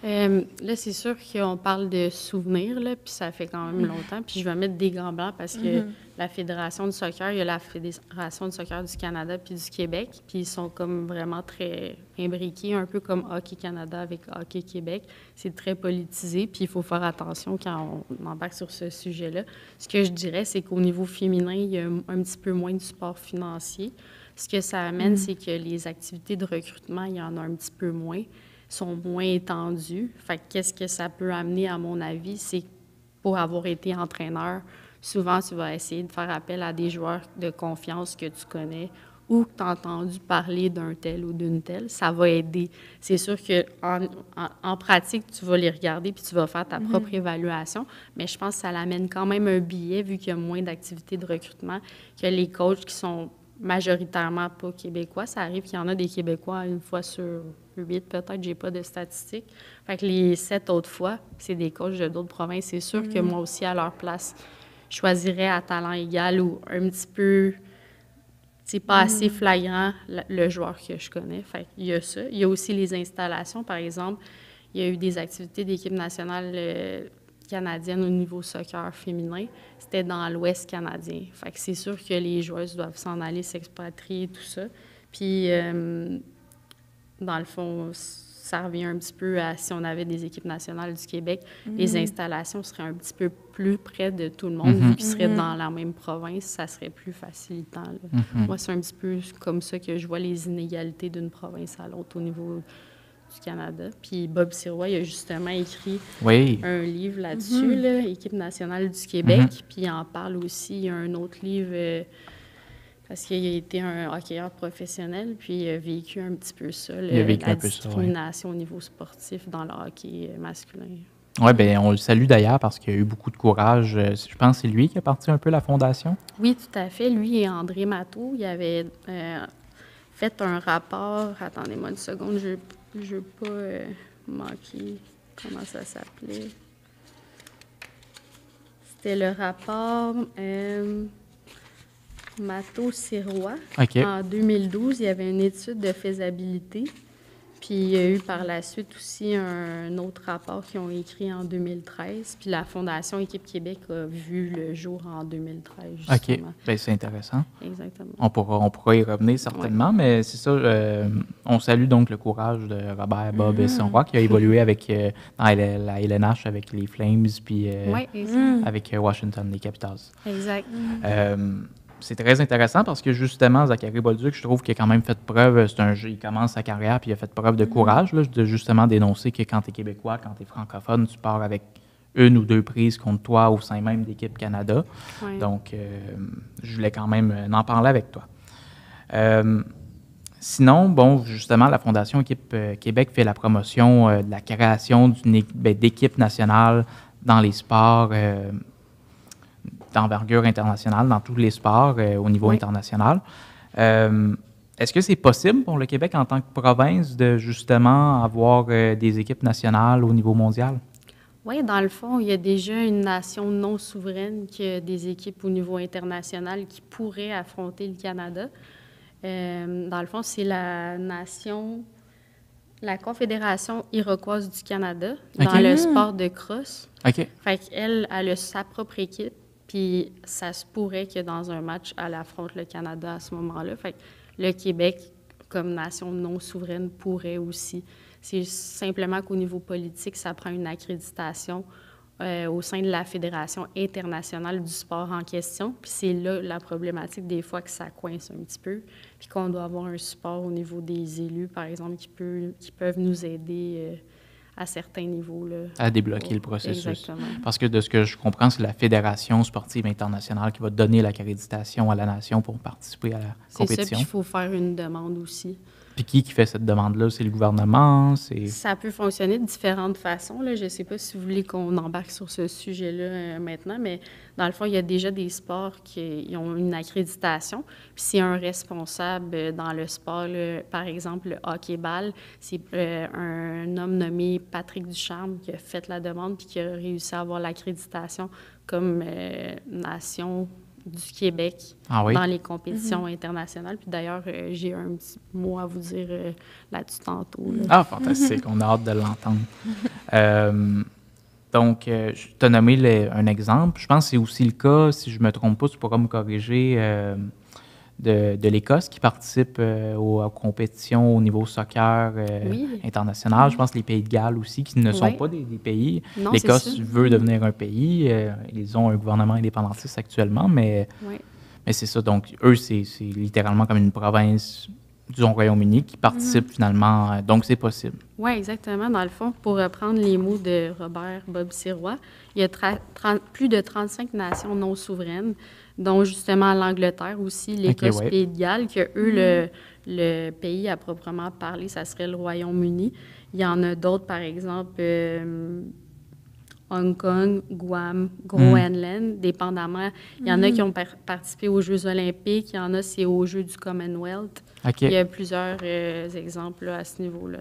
Là, c'est sûr qu'on parle de souvenirs, là, puis ça fait quand même longtemps. Puis je vais mettre des gants blancs parce que la Fédération du soccer, il y a la Fédération du soccer du Canada puis du Québec, puis ils sont comme vraiment très imbriqués, un peu comme Hockey Canada avec Hockey Québec. C'est très politisé, puis il faut faire attention quand on embarque sur ce sujet-là. Ce que je dirais, c'est qu'au niveau féminin, il y a un petit peu moins de support financier. Ce que ça amène, c'est que les activités de recrutement, il y en a un petit peu moins, sont moins étendues. Fait que qu'est-ce que ça peut amener, à mon avis, c'est pour avoir été entraîneur, souvent, tu vas essayer de faire appel à des joueurs de confiance que tu connais ou que tu as entendu parler d'un tel ou d'une telle. Ça va aider. C'est sûr qu'en pratique, tu vas les regarder puis tu vas faire ta propre évaluation, mais je pense que ça l'amène quand même un billet, vu qu'il y a moins d'activités de recrutement, que les coachs qui sont majoritairement pas québécois. Ça arrive qu'il y en a des Québécois une fois sur 8, peut-être, j'ai pas de statistiques. Fait que les 7 autres fois, c'est des coachs de d'autres provinces. C'est sûr que moi aussi, à leur place, je choisirais à talent égal ou un petit peu, c'est pas assez flagrant le joueur que je connais. Fait qu'il y a ça. Il y a aussi les installations. Par exemple, il y a eu des activités d'équipe nationale canadienne au niveau soccer féminin. C'était dans l'Ouest canadien. Fait que c'est sûr que les joueuses doivent s'en aller, s'expatrier, tout ça. Puis, dans le fond, ça revient un petit peu à si on avait des équipes nationales du Québec, les installations seraient un petit peu plus près de tout le monde, vu qu'ils seraient dans la même province, ça serait plus facilitant. Là. Moi, c'est un petit peu comme ça que je vois les inégalités d'une province à l'autre au niveau du Canada. Puis Bob Sirois, il a justement écrit un livre là-dessus, là, Équipe nationale du Québec, puis il en parle aussi. Il y a un autre livre... parce qu'il a été un hockeyeur professionnel, puis il a vécu un petit peu ça, la discrimination au niveau sportif dans le hockey masculin.
Oui, bien, on le salue d'ailleurs parce qu'il a eu beaucoup de courage. Je pense que c'est lui qui a parti un peu la fondation.
Oui, tout à fait. Lui et André Matteau, il avait fait un rapport. Attendez-moi une seconde, je ne veux pas manquer comment ça s'appelait. C'était le rapport... Matteau-Sirois. En 2012, il y avait une étude de faisabilité. Puis il y a eu par la suite aussi un autre rapport qu'ils ont écrit en 2013. Puis la Fondation Équipe Québec a vu le jour en 2013, justement.
OK. Bien, c'est intéressant.
Exactement.
On pourra y revenir certainement, mais c'est ça. On salue donc le courage de Robert, Bob et Sirois, qui a évolué avec, dans la LNH avec les Flames, puis avec Washington, les Capitals.
Exact.
C'est très intéressant parce que justement, Zachary Bolduc, je trouve qu'il a quand même fait preuve, il commence sa carrière puis il a fait preuve de courage, là, de justement dénoncer que quand tu es québécois, quand tu es francophone, tu pars avec une ou deux prises contre toi au sein même d'équipe Canada. Oui. Donc, je voulais quand même en parler avec toi. Sinon, bon, justement, la Fondation Équipe Québec fait la promotion de la création d'équipes nationales dans les sports d'envergure internationale, dans tous les sports au niveau international. Est-ce que c'est possible pour le Québec en tant que province de justement avoir des équipes nationales au niveau mondial?
Oui, dans le fond, il y a déjà une nation non souveraine qui a des équipes au niveau international qui pourraient affronter le Canada. Dans le fond, c'est la Confédération iroquoise du Canada dans le sport de crosse. Fait qu'elle a sa propre équipe. Puis ça se pourrait que dans un match, elle affronte le Canada à ce moment-là. Fait que le Québec, comme nation non souveraine, pourrait aussi. C'est simplement qu'au niveau politique, ça prend une accréditation au sein de la Fédération internationale du sport en question. Puis c'est là la problématique des fois que ça coince un petit peu. Puis qu'on doit avoir un support au niveau des élus, par exemple, qui peuvent nous aider à certains niveaux. Là, à
débloquer le processus.
Exactement.
Parce que de ce que je comprends, c'est la Fédération sportive internationale qui va donner l'accréditation à la nation pour participer à la compétition.
C'est ça, puis il faut faire une demande aussi.
Puis qui fait cette demande-là? C'est le gouvernement?
Ça peut fonctionner de différentes façons, là. Je ne sais pas si vous voulez qu'on embarque sur ce sujet-là maintenant, mais dans le fond, il y a déjà des sports qui ont une accréditation. Puis s'il y a un responsable dans le sport, là, par exemple le hockey-ball, c'est un homme nommé Patrick Ducharme qui a fait la demande puis qui a réussi à avoir l'accréditation comme nation du Québec dans les compétitions internationales. Puis d'ailleurs, j'ai un petit mot à vous dire là-dessus tantôt. Là.
Ah, fantastique. On a hâte de l'entendre. Donc, tu as nommé un exemple. Je pense que c'est aussi le cas, si je ne me trompe pas, tu pourras me corriger, de l'Écosse qui participe aux compétitions au niveau soccer international. Je pense que les Pays de Galles aussi, qui ne sont pas des pays.
Non,
l'Écosse veut devenir un pays. Ils ont un gouvernement indépendantiste actuellement, mais c'est ça. Donc, eux, c'est littéralement comme une province du Royaume-Uni qui participe finalement. Donc, c'est possible.
Oui, exactement. Dans le fond, pour reprendre les mots de Robert Bob Sirois, il y a plus de 35 nations non souveraines, dont justement l'Angleterre aussi, l'Écosse, Pays de Galles, que eux, le pays à proprement parler, ça serait le Royaume-Uni. Il y en a d'autres, par exemple, Hong Kong, Guam, Groenland, dépendamment. Il y en a qui ont participé aux Jeux olympiques, il y en a, c'est aux Jeux du Commonwealth. Il y a plusieurs exemples là, à ce niveau-là.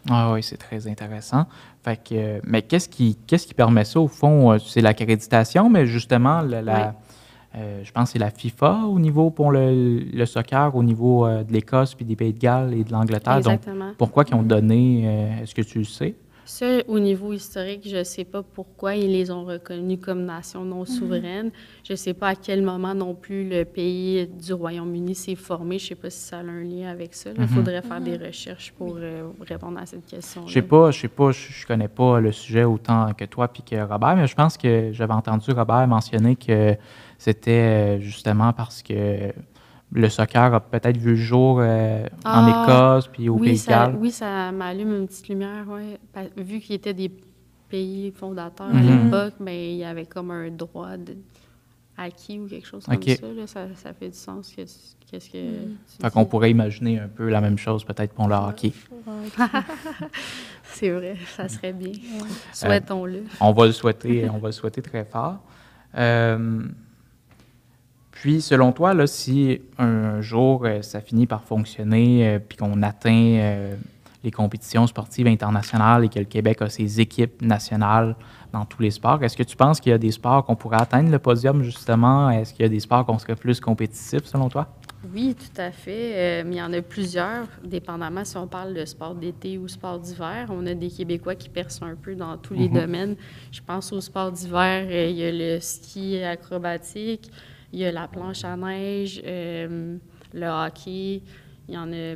Ah oui, c'est très intéressant. Fait que, mais qu'est-ce qui permet ça, au fond? C'est l'accréditation, mais justement, je pense que c'est la FIFA au niveau pour le soccer, au niveau de l'Écosse, puis des Pays de Galles et de l'Angleterre.
Exactement.
Donc, pourquoi ils ont donné, est-ce que tu le sais?
Ça, au niveau historique, je ne sais pas pourquoi ils les ont reconnus comme nation non souveraine. Je ne sais pas à quel moment non plus le pays du Royaume-Uni s'est formé. Je ne sais pas si ça a un lien avec ça. Il faudrait faire des recherches pour répondre à cette question.
Je ne connais pas le sujet autant que toi puis que Robert, mais je pense que j'avais entendu Robert mentionner que c'était justement parce que le soccer a peut-être vu le jour en Écosse puis au Pays de Galles.
Oui, ça m'allume une petite lumière, oui. Vu qu'ils étaient des pays fondateurs à l'époque, mais il y avait comme un droit acquis ou quelque chose comme ça, là. Ça fait du sens. Qu'est-ce que
fait qu'on pourrait imaginer un peu la même chose peut-être pour le hockey.
C'est vrai, ça serait bien. Souhaitons-le.
On va le souhaiter très fort. Puis, selon toi, là, si un jour ça finit par fonctionner puis qu'on atteint les compétitions sportives internationales et que le Québec a ses équipes nationales dans tous les sports, est-ce que tu penses qu'il y a des sports qu'on pourrait atteindre le podium, justement? Est-ce qu'il y a des sports qu'on serait plus compétitifs, selon toi?
Oui, tout à fait. Mais il y en a plusieurs, dépendamment si on parle de sport d'été ou sport d'hiver. On a des Québécois qui percent un peu dans tous les domaines. Je pense au sport d'hiver, il y a le ski acrobatique, il y a la planche à neige, le hockey, il y en a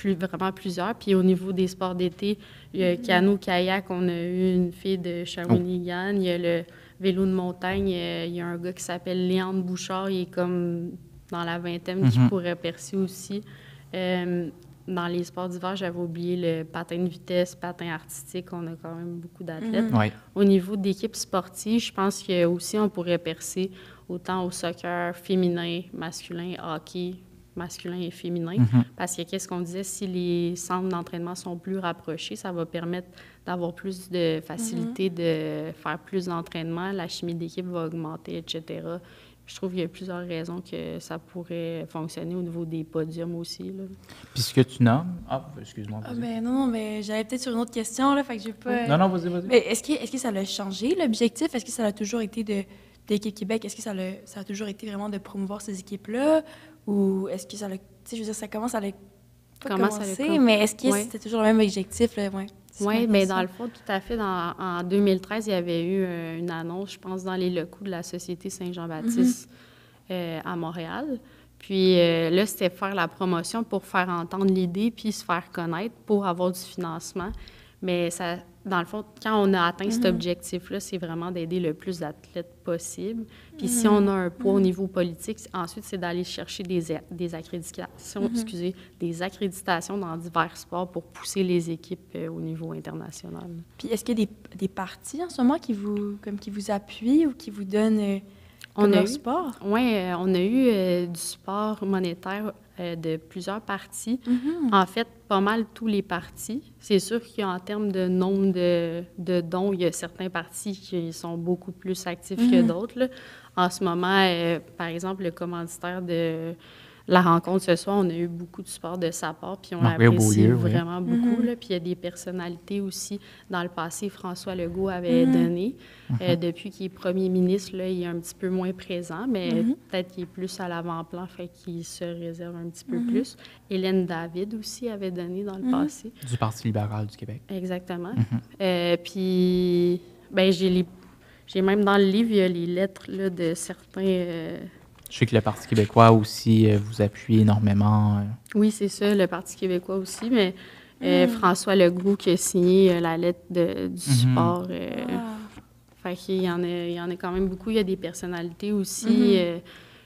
vraiment plusieurs. Puis au niveau des sports d'été, il y a canot-kayak, on a eu une fille de Shawinigan. Il y a le vélo de montagne, il y a un gars qui s'appelle Léandre Bouchard, il est comme dans la vingtaine qui pourrait percer aussi. Dans les sports d'hiver, j'avais oublié le patin de vitesse, patin artistique, on a quand même beaucoup d'athlètes. Au niveau d'équipes sportives, je pense qu'aussi on pourrait percer autant au soccer féminin, masculin, hockey, masculin et féminin. Parce que, qu'est-ce qu'on disait, si les centres d'entraînement sont plus rapprochés, ça va permettre d'avoir plus de facilité de faire plus d'entraînement, la chimie d'équipe va augmenter, etc. Je trouve qu'il y a plusieurs raisons que ça pourrait fonctionner au niveau des podiums aussi, là.
Puis ce que tu nommes... Ah, excuse-moi.
Non, mais j'allais peut-être sur une autre question, là, fait que j'ai pas...
Non, vas-y.
Mais est-ce que ça a changé, l'objectif? Est-ce que ça a toujours été d'équipe Québec? Est-ce que ça a toujours été vraiment de promouvoir ces équipes-là? Ou est-ce que ça a... Tu sais, je veux dire, ça commence à commencer, mais est-ce que c'était toujours le même objectif, là?
Oui, bien, dans le fond, tout à fait. En 2013, il y avait eu une annonce, je pense, dans les locaux de la Société Saint-Jean-Baptiste à Montréal. Puis là, c'était faire la promotion pour faire entendre l'idée puis se faire connaître pour avoir du financement. Mais ça, dans le fond, quand on a atteint cet objectif-là, c'est vraiment d'aider le plus d'athlètes possible. Puis si on a un poids au niveau politique, ensuite, c'est d'aller chercher des accréditations, des accréditations dans divers sports pour pousser les équipes au niveau international.
Puis est-ce qu'il y a des partis en ce moment qui vous appuient ou qui vous donnent comme leur support?
Oui, on a eu du support monétaire de plusieurs partis. En fait, pas mal tous les partis. C'est sûr qu'en termes de nombre de dons, il y a certains partis qui sont beaucoup plus actifs que d'autres, là. En ce moment, par exemple, le commanditaire de la rencontre ce soir, on a eu beaucoup de support de sa part, puis on l'apprécie vraiment beaucoup. Là. Puis il y a des personnalités aussi. Dans le passé, François Legault avait donné. Depuis qu'il est premier ministre, là, il est un petit peu moins présent, mais peut-être qu'il est plus à l'avant-plan, fait qu'il se réserve un petit peu plus. Hélène David aussi avait donné dans le passé.
Du Parti libéral du Québec.
Exactement. Puis, ben j'ai même dans le livre, il y a les lettres là, de certains...
Je sais que le Parti québécois aussi vous appuie énormément.
Oui, c'est ça, le Parti québécois aussi, mais François Legault qui a signé la lettre du support. Fait qu'il y en a quand même beaucoup. Il y a des personnalités aussi.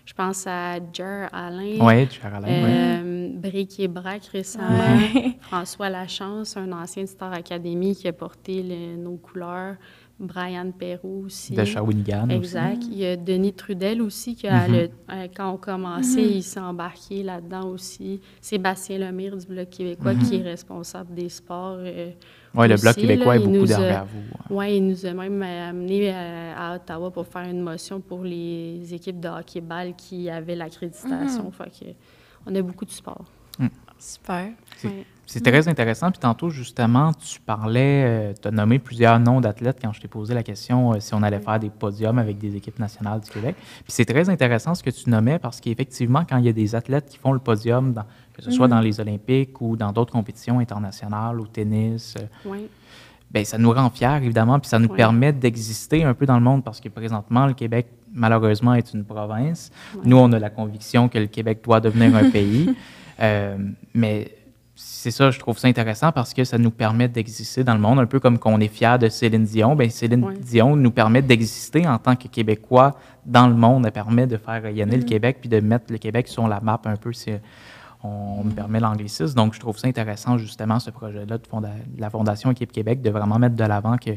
Je pense à Jer Alain.
Oui, Jer Alain.
Bric et Brac récemment. François Lachance, un ancien de Star Academy qui a porté nos couleurs. Brian Perrault aussi.
De Shawinigan
exact.
Aussi.
Il y a Denis Trudel aussi, qui quand on commençait, il s'est embarqué là-dedans aussi. Sébastien Lemire du Bloc québécois, qui est responsable des sports.
Oui, le Bloc québécois est beaucoup derrière vous.
Oui, il nous a même amené à Ottawa pour faire une motion pour les équipes de hockey-ball qui avaient l'accréditation. Fait que, on a beaucoup de support.
Super.
C'est très intéressant. Puis tantôt, justement, tu parlais, tu as nommé plusieurs noms d'athlètes quand je t'ai posé la question si on allait faire des podiums avec des équipes nationales du Québec. Puis c'est très intéressant ce que tu nommais parce qu'effectivement, quand il y a des athlètes qui font le podium, que ce soit dans les Olympiques ou dans d'autres compétitions internationales, au tennis, bien, ça nous rend fiers, évidemment, puis ça nous permet d'exister un peu dans le monde parce que présentement, le Québec, malheureusement, est une province. Nous, on a la conviction que le Québec doit devenir un pays. Mais c'est ça, je trouve ça intéressant parce que ça nous permet d'exister dans le monde, un peu comme qu'on est fiers de Céline Dion. Bien, Céline Dion nous permet d'exister en tant que Québécois dans le monde. Elle permet de faire rayonner le Québec puis de mettre le Québec sur la map un peu, si on me permet l'anglicisme. Donc, je trouve ça intéressant, justement, ce projet-là de la Fondation Équipe Québec, de vraiment mettre de l'avant que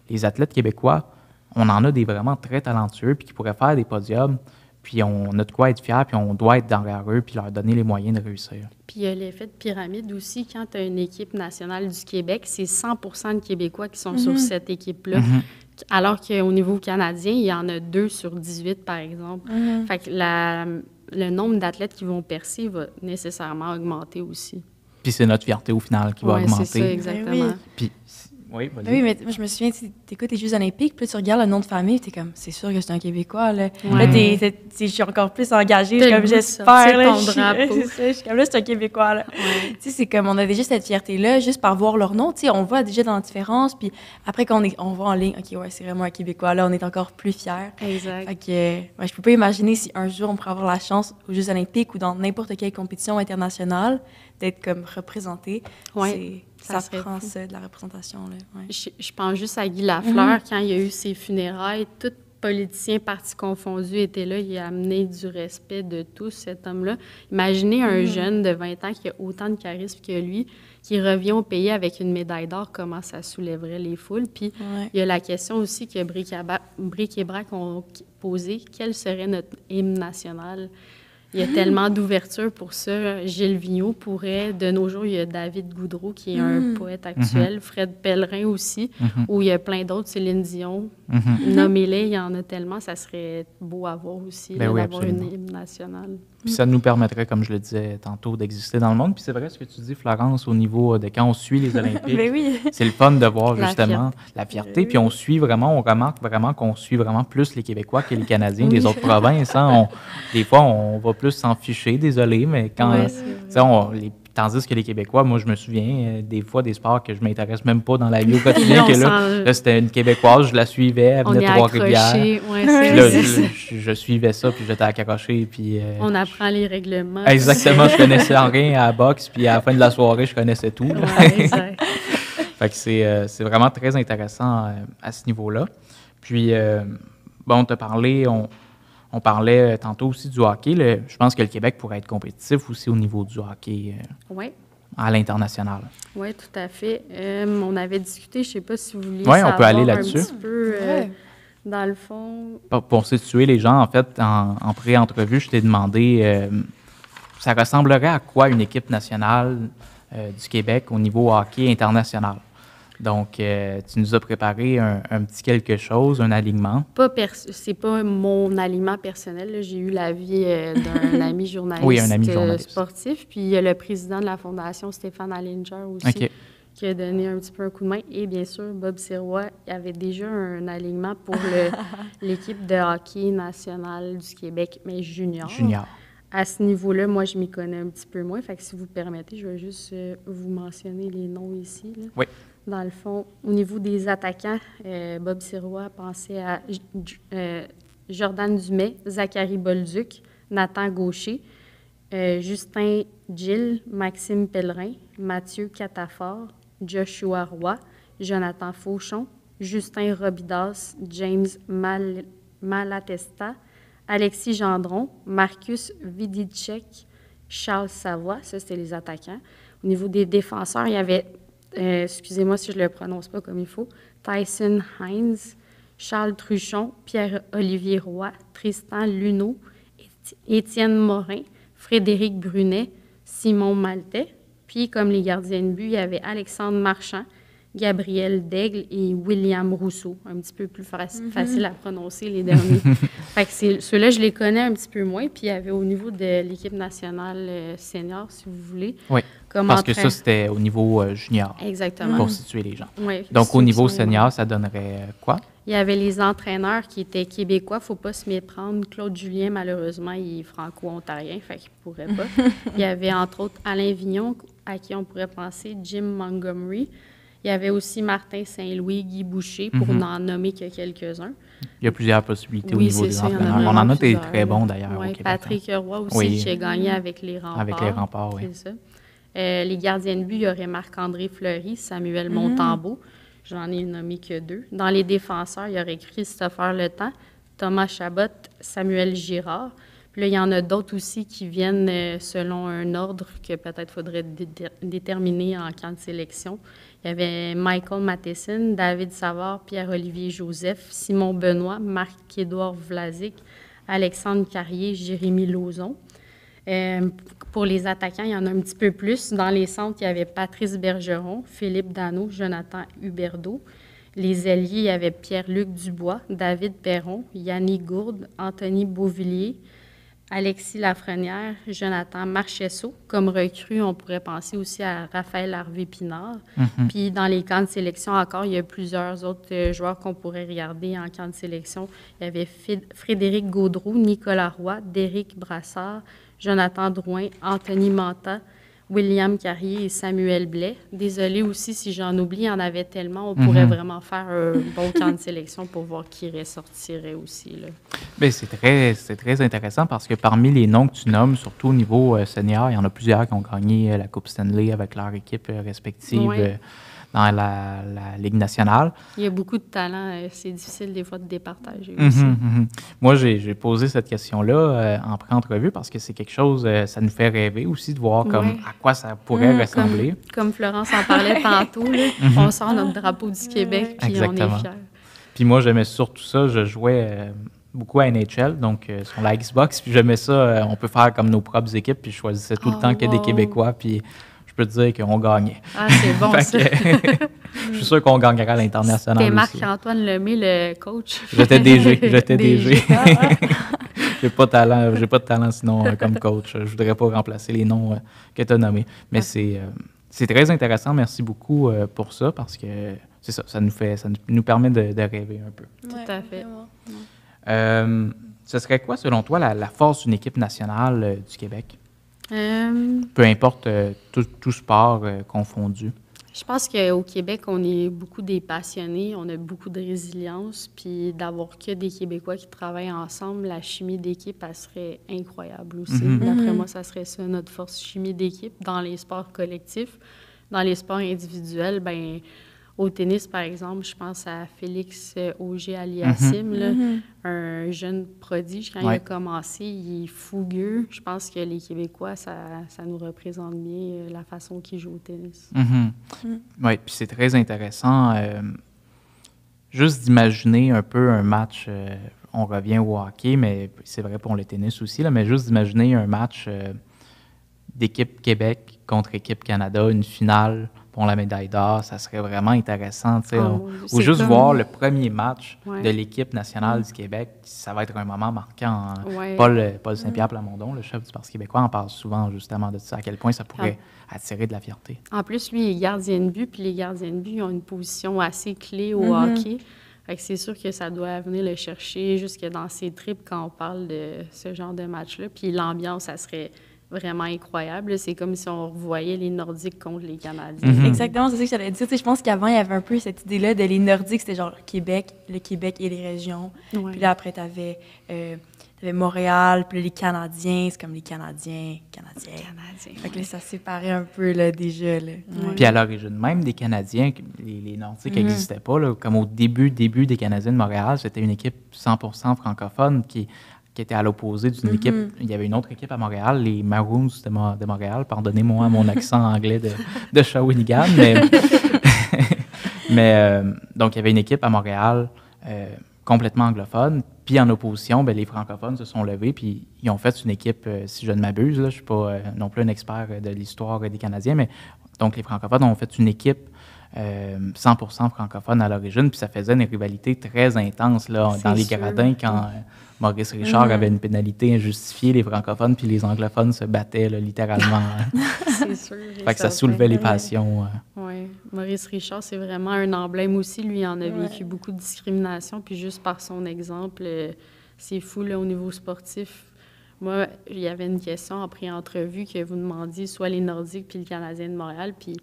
les athlètes québécois, on en a des vraiment très talentueux puis qui pourraient faire des podiums. Puis on a de quoi être fiers, puis on doit être derrière eux, puis leur donner les moyens de réussir.
Puis il y a l'effet de pyramide aussi. Quand tu as une équipe nationale du Québec, c'est 100% de Québécois qui sont sur cette équipe-là. Alors qu'au niveau canadien, il y en a 2 sur 18, par exemple. Fait que le nombre d'athlètes qui vont percer va nécessairement augmenter aussi.
Puis c'est notre fierté au final qui va augmenter.
C'est ça, exactement.
Puis, oui,
mais moi, je me souviens, tu écoutes les Jeux olympiques, puis tu regardes le nom de famille, tu es comme, c'est sûr que c'est un Québécois. Là, je suis encore plus engagée, je suis comme, j'espère.
Ton drapeau.
Je suis comme, là, c'est un Québécois. Là. C'est comme, on a déjà cette fierté-là, juste par voir leur nom. On voit déjà dans la différence, puis après, quand on voit en ligne, OK, ouais, c'est vraiment un Québécois, là, on est encore plus fiers.
Exact.
Fait que, je peux pas imaginer si un jour, on pourrait avoir la chance aux Jeux olympiques ou dans n'importe quelle compétition internationale d'être comme représenté. Ça prend ça, de la représentation. Là.
Je pense juste à Guy Lafleur, quand il y a eu ses funérailles, tout politicien, parti confondu, était là. Il a amené du respect de tous, cet homme-là. Imaginez un jeune de 20 ans qui a autant de charisme que lui, qui revient au pays avec une médaille d'or, comment ça soulèverait les foules. Puis il y a la question aussi que Bric et Brac ont posée, quel serait notre hymne national? Il y a tellement d'ouverture pour ça. Gilles Vigneault pourrait, de nos jours, il y a David Goudreau qui est un poète actuel, Fred Pellerin aussi, où il y a plein d'autres, Céline Dion. Nommez-les, il y en a tellement, ça serait beau à voir aussi, d'avoir une hymne nationale.
Puis ça nous permettrait, comme je le disais tantôt, d'exister dans le monde. Puis c'est vrai ce que tu dis, Florence, au niveau de quand on suit les Olympiques. C'est le fun de voir justement la fierté. Puis on remarque vraiment qu'on suit vraiment plus les Québécois que les Canadiens des autres provinces. Hein. Des fois, on va plus s'en ficher, désolé, mais quand tandis que les Québécois, moi, je me souviens des fois des sports que je m'intéresse même pas dans la vie au quotidien. Là, c'était une Québécoise, je la suivais, elle venait de Trois-Rivières. Je suivais ça, puis j'étais accroché. Puis,
on apprend les règlements.
Exactement, je connaissais rien à la boxe, puis à la fin de la soirée, je connaissais tout.
Exact.
Fait que c'est vraiment très intéressant à ce niveau-là. Puis, on t'a parlé... On parlait tantôt aussi du hockey. Je pense que le Québec pourrait être compétitif aussi au niveau du hockey à l'international.
Oui, tout à fait. On avait discuté, je ne sais pas si vous vouliez savoir
on peut aller là-dessus.
Un petit peu Dans le fond,
Pour situer les gens, en fait, en pré-entrevue, je t'ai demandé, ça ressemblerait à quoi une équipe nationale du Québec au niveau hockey international? Donc, tu nous as préparé un petit quelque chose, un alignement.
c'est pas mon aliment personnel, là. J'ai eu l'avis d'un ami journaliste,
Oui, un ami journaliste
sportif. Puis il y a le président de la Fondation, Stéphane Allinger aussi,
OK.
qui a donné un petit peu un coup de main. Et bien sûr, Bob Sirois, il avait déjà un alignement pour l'équipe de hockey nationale du Québec, mais junior.
Junior.
À ce niveau-là, moi, je m'y connais un petit peu moins. Fait que si vous permettez, je vais juste vous mentionner les noms ici, là.
Oui.
Dans le fond, au niveau des attaquants, Bob Sirois pensait à Jordan Dumais, Zachary Bolduc, Nathan Gaucher, Justin Gill, Maxime Pellerin, Mathieu Catafort, Joshua Roy, Jonathan Fauchon, Justin Robidas, James Malatesta, Alexis Gendron, Marcus Vidicek, Charles Savoie, ça c'était les attaquants. Au niveau des défenseurs, il y avait, excusez-moi si je ne le prononce pas comme il faut, Tyson Hines, Charles Truchon, Pierre-Olivier Roy, Tristan Luneau, Étienne Morin, Frédéric Brunet, Simon Maltais. Puis, comme les gardiens de but, il y avait Alexandre Marchand, Gabriel Daigle et William Rousseau. Un petit peu plus facile à prononcer, les derniers. Fait que ceux-là, je les connais un petit peu moins. Puis, il y avait au niveau de l'équipe nationale senior, si vous voulez.
Oui, parce que ça, c'était au niveau junior.
Exactement.
Pour situer les gens.
Oui,
donc, au niveau senior, ça donnerait quoi?
Il y avait les entraîneurs qui étaient québécois. Il ne faut pas se méprendre. Claude Julien, malheureusement, il est franco-ontarien, fait qu'il ne pourrait pas. Il y avait, entre autres, Alain Vignon, à qui on pourrait penser, Jim Montgomery. Il y avait aussi Martin Saint-Louis, Guy Boucher, pour n'en nommer que quelques-uns.
Il y a plusieurs possibilités au
Oui,
niveau
c'est
des
ça,
entraîneurs. On en a des très bons, d'ailleurs, au Québec.
Patrick Roy aussi,
Oui.
qui a gagné avec les Remparts.
Avec les Remparts, oui.
C'est ça. Les gardiens de but, il y aurait Marc-André Fleury, Samuel Montembeault. J'en ai nommé que 2. Dans les défenseurs, il y aurait Christopher Letang, Thomas Chabot, Samuel Girard. Puis là, il y en a d'autres aussi qui viennent selon un ordre que peut-être faudrait déterminer en camp de sélection. Il y avait Michael Matheson, David Savard, Pierre-Olivier Joseph, Simon Benoît, Marc-Édouard Vlasic, Alexandre Carrier, Jérémy Lauzon. Pour les attaquants, il y en a un petit peu plus. Dans les centres, il y avait Patrice Bergeron, Philippe Dano, Jonathan Huberdeau. Les ailiers, il y avait Pierre-Luc Dubois, David Perron, Yannick Gourde, Anthony Beauvillier, Alexis Lafrenière, Jonathan Marchesso. Comme recrue, on pourrait penser aussi à Raphaël Harvey-Pinard. Puis dans les camps de sélection encore, il y a plusieurs autres joueurs qu'on pourrait regarder en camp de sélection. Il y avait Frédéric Gaudreau, Nicolas Roy, Déric Brassard, Jonathan Drouin, Anthony Manta, William Carrier et Samuel Blais. Désolée aussi si j'en oublie, il y en avait tellement. On pourrait vraiment faire un bon camp de sélection pour voir qui ressortirait aussi, là.
Bien, c'est très intéressant parce que parmi les noms que tu nommes, surtout au niveau senior, il y en a plusieurs qui ont gagné la Coupe Stanley avec leur équipe respective dans la Ligue nationale.
Il y a beaucoup de talent. C'est difficile des fois de départager aussi.
Moi, j'ai posé cette question-là en pré-entrevue parce que c'est quelque chose, ça nous fait rêver aussi de voir comme à quoi ça pourrait ressembler.
Comme Florence en parlait tantôt, là, on sort notre drapeau du Québec puis on est fiers.
Puis moi, j'aimais surtout ça. Je jouais beaucoup à NHL, donc sur la Xbox, puis j'aimais ça. On peut faire comme nos propres équipes, puis je choisissais tout le temps que des Québécois, puis je peux te dire qu'on gagnait.
Ah, c'est bon, ça.
Je suis sûr qu'on gagnerait à l'international aussi.
C'était Marc-Antoine Lemay, le coach.
J'étais DG. J'ai pas de talent sinon comme coach. Je voudrais pas remplacer les noms que tu as nommés. Mais c'est très intéressant. Merci beaucoup pour ça parce que c'est ça, ça nous permet de rêver un peu.
Tout à fait.
Ce serait quoi, selon toi, la force d'une équipe nationale du Québec? Peu importe tout sport confondu.
Je pense qu'au Québec, on est beaucoup des passionnés, on a beaucoup de résilience, puis d'avoir que des Québécois qui travaillent ensemble, la chimie d'équipe, elle serait incroyable aussi. D'après moi, ça serait ça, notre force, chimie d'équipe dans les sports collectifs. Dans les sports individuels, bien, au tennis, par exemple, je pense à Félix Auger-Aliassime, un jeune prodige. Quand il a commencé, il est fougueux. Je pense que les Québécois, ça nous représente bien la façon qu'ils jouent au tennis.
Oui, puis c'est très intéressant. juste d'imaginer un peu un match, on revient au hockey, mais c'est vrai pour le tennis aussi, là, mais juste d'imaginer un match d'équipe Québec contre équipe Canada, une finale pour la médaille d'or, ça serait vraiment intéressant. Ou juste voir le premier match de l'équipe nationale du Québec, ça va être un moment marquant. Paul Saint-Pierre Plamondon, le chef du Parti québécois, en parle souvent justement de ça, à quel point ça pourrait attirer de la fierté.
En plus, lui, il est gardien de but, puis les gardiens de but ils ont une position assez clé au hockey. Fait que c'est sûr que ça doit venir le chercher jusque dans ses tripes quand on parle de ce genre de match-là. Puis l'ambiance, ça serait vraiment incroyable. C'est comme si on revoyait les Nordiques contre les Canadiens.
Exactement, c'est ça que j'allais dire. Je pense qu'avant, il y avait un peu cette idée-là de les Nordiques, c'était genre Québec, le Québec et les régions. Puis là, après, t'avais Montréal, puis les Canadiens, c'est comme les Canadiens. Fait que là, ça séparait un peu, là, déjà. Là.
Puis à l'origine même des Canadiens, les Nordiques n'existaient pas. Là, comme au début des Canadiens de Montréal, c'était une équipe 100% francophone qui était à l'opposé d'une équipe. Il y avait une autre équipe à Montréal, les Maroons de Montréal. Pardonnez-moi mon accent anglais de Shawinigan. Mais donc, il y avait une équipe à Montréal complètement anglophone. Puis en opposition, les francophones se sont levés puis ils ont fait une équipe, si je ne m'abuse, là, je ne suis pas non plus un expert de l'histoire des Canadiens, mais donc les francophones ont fait une équipe 100% francophone à l'origine, puis ça faisait une rivalité très intense là, dans les gradins quand Maurice Richard avait une pénalité injustifiée, les francophones puis les anglophones se battaient là, littéralement.
C'est sûr.
Fait que ça soulevait les passions.
Oui, Maurice Richard, c'est vraiment un emblème aussi. Lui, il en a vécu beaucoup de discrimination, puis juste par son exemple, c'est fou là, au niveau sportif. Moi, il y avait une question en pré-entrevue que vous demandiez soit les Nordiques puis le Canadien de Montréal, puis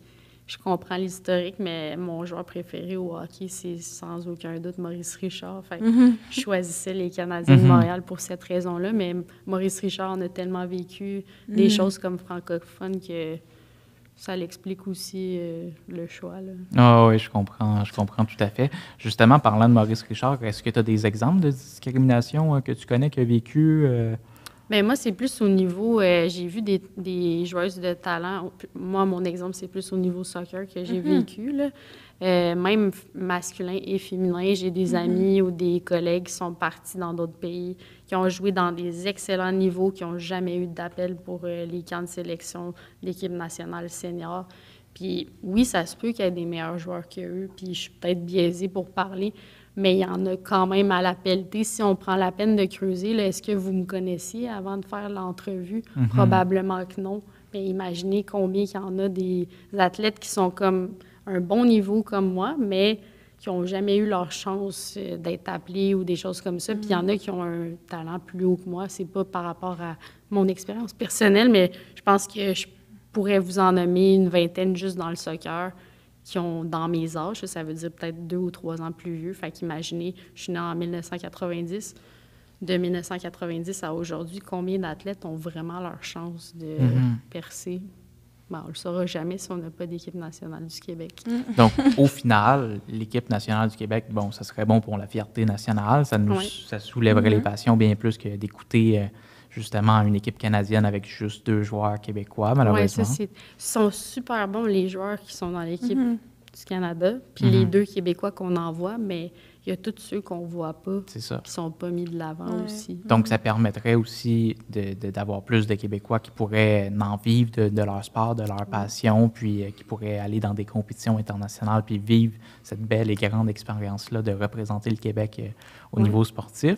je comprends l'historique, mais mon joueur préféré au hockey, c'est sans aucun doute Maurice Richard. Fait que je choisissais les Canadiens de Montréal pour cette raison-là, mais Maurice Richard en a tellement vécu des choses comme francophone que ça l'explique aussi le choix.
Oui, je comprends tout à fait. Justement, parlant de Maurice Richard, est-ce que tu as des exemples de discrimination que tu connais, qu'il a vécu?
Bien, moi, c'est plus au niveau... j'ai vu des joueuses de talent. Moi, mon exemple, c'est plus au niveau soccer que j'ai vécu. Là. Même masculin et féminin, j'ai des amis ou des collègues qui sont partis dans d'autres pays, qui ont joué dans des excellents niveaux, qui n'ont jamais eu d'appel pour les camps de sélection de l'équipe nationale senior. Puis oui, ça se peut qu'il y ait des meilleurs joueurs qu'eux, puis je suis peut-être biaisée pour parler, mais il y en a quand même à la pelletée. Si on prend la peine de creuser, là, est-ce que vous me connaissiez avant de faire l'entrevue? Probablement que non. Mais imaginez combien il y en a des athlètes qui sont comme un bon niveau comme moi, mais qui n'ont jamais eu leur chance d'être appelés ou des choses comme ça. Puis il y en a qui ont un talent plus haut que moi. C'est pas par rapport à mon expérience personnelle, mais je pense que je pourrais vous en nommer une vingtaine juste dans le soccer qui ont dans mes âges. Ça veut dire peut-être 2 ou 3 ans plus vieux. Fait qu'imaginez, je suis née en 1990. De 1990 à aujourd'hui, combien d'athlètes ont vraiment leur chance de percer? Ben, on ne le saura jamais si on n'a pas d'équipe nationale du Québec.
Donc, au final, l'équipe nationale du Québec, bon, ça serait bon pour la fierté nationale. Ça soulèverait les passions bien plus que d'écouter justement une équipe canadienne avec juste 2 joueurs québécois, malheureusement.
Oui, ils sont super bons, les joueurs qui sont dans l'équipe du Canada, puis les 2 Québécois qu'on envoie, mais il y a tous ceux qu'on ne voit pas, qui ne sont pas mis de l'avant aussi.
Donc, ça permettrait aussi d'avoir plus de Québécois qui pourraient en vivre de leur sport, de leur passion, puis qui pourraient aller dans des compétitions internationales puis vivre cette belle et grande expérience-là de représenter le Québec au niveau sportif.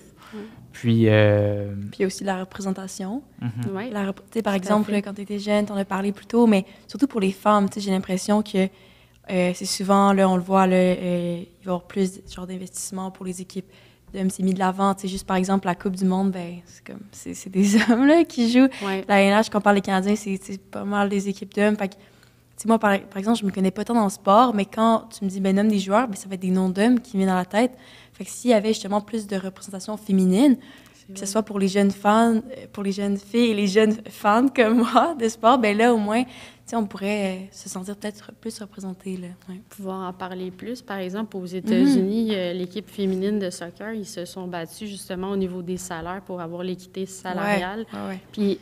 Puis il
y a aussi la représentation. Par exemple, là, quand tu étais jeune, tu en as parlé plus tôt, mais surtout pour les femmes, j'ai l'impression que c'est souvent, là, on le voit, là, il va y avoir plus d'investissement pour les équipes d'hommes. C'est mis de l'avant. Juste par exemple, la Coupe du Monde, c'est des hommes là, qui jouent. La NH, quand on parle des Canadiens, c'est pas mal des équipes d'hommes. Fait que, moi, par exemple, je me connais pas tant dans le sport, mais quand tu me dis nomme des joueurs, ça va être des noms d'hommes qui viennent dans la tête. Fait que s'il y avait justement plus de représentation féminine, Que ce soit pour les jeunes fans, pour les jeunes filles et les jeunes fans comme moi de sport, ben là, au moins, tu sais, on pourrait se sentir peut-être plus représentés, là. Ouais.
Pouvoir en parler plus. Par exemple, aux États-Unis, l'équipe féminine de soccer, ils se sont battus justement au niveau des salaires pour avoir l'équité salariale.
Ouais.
Puis,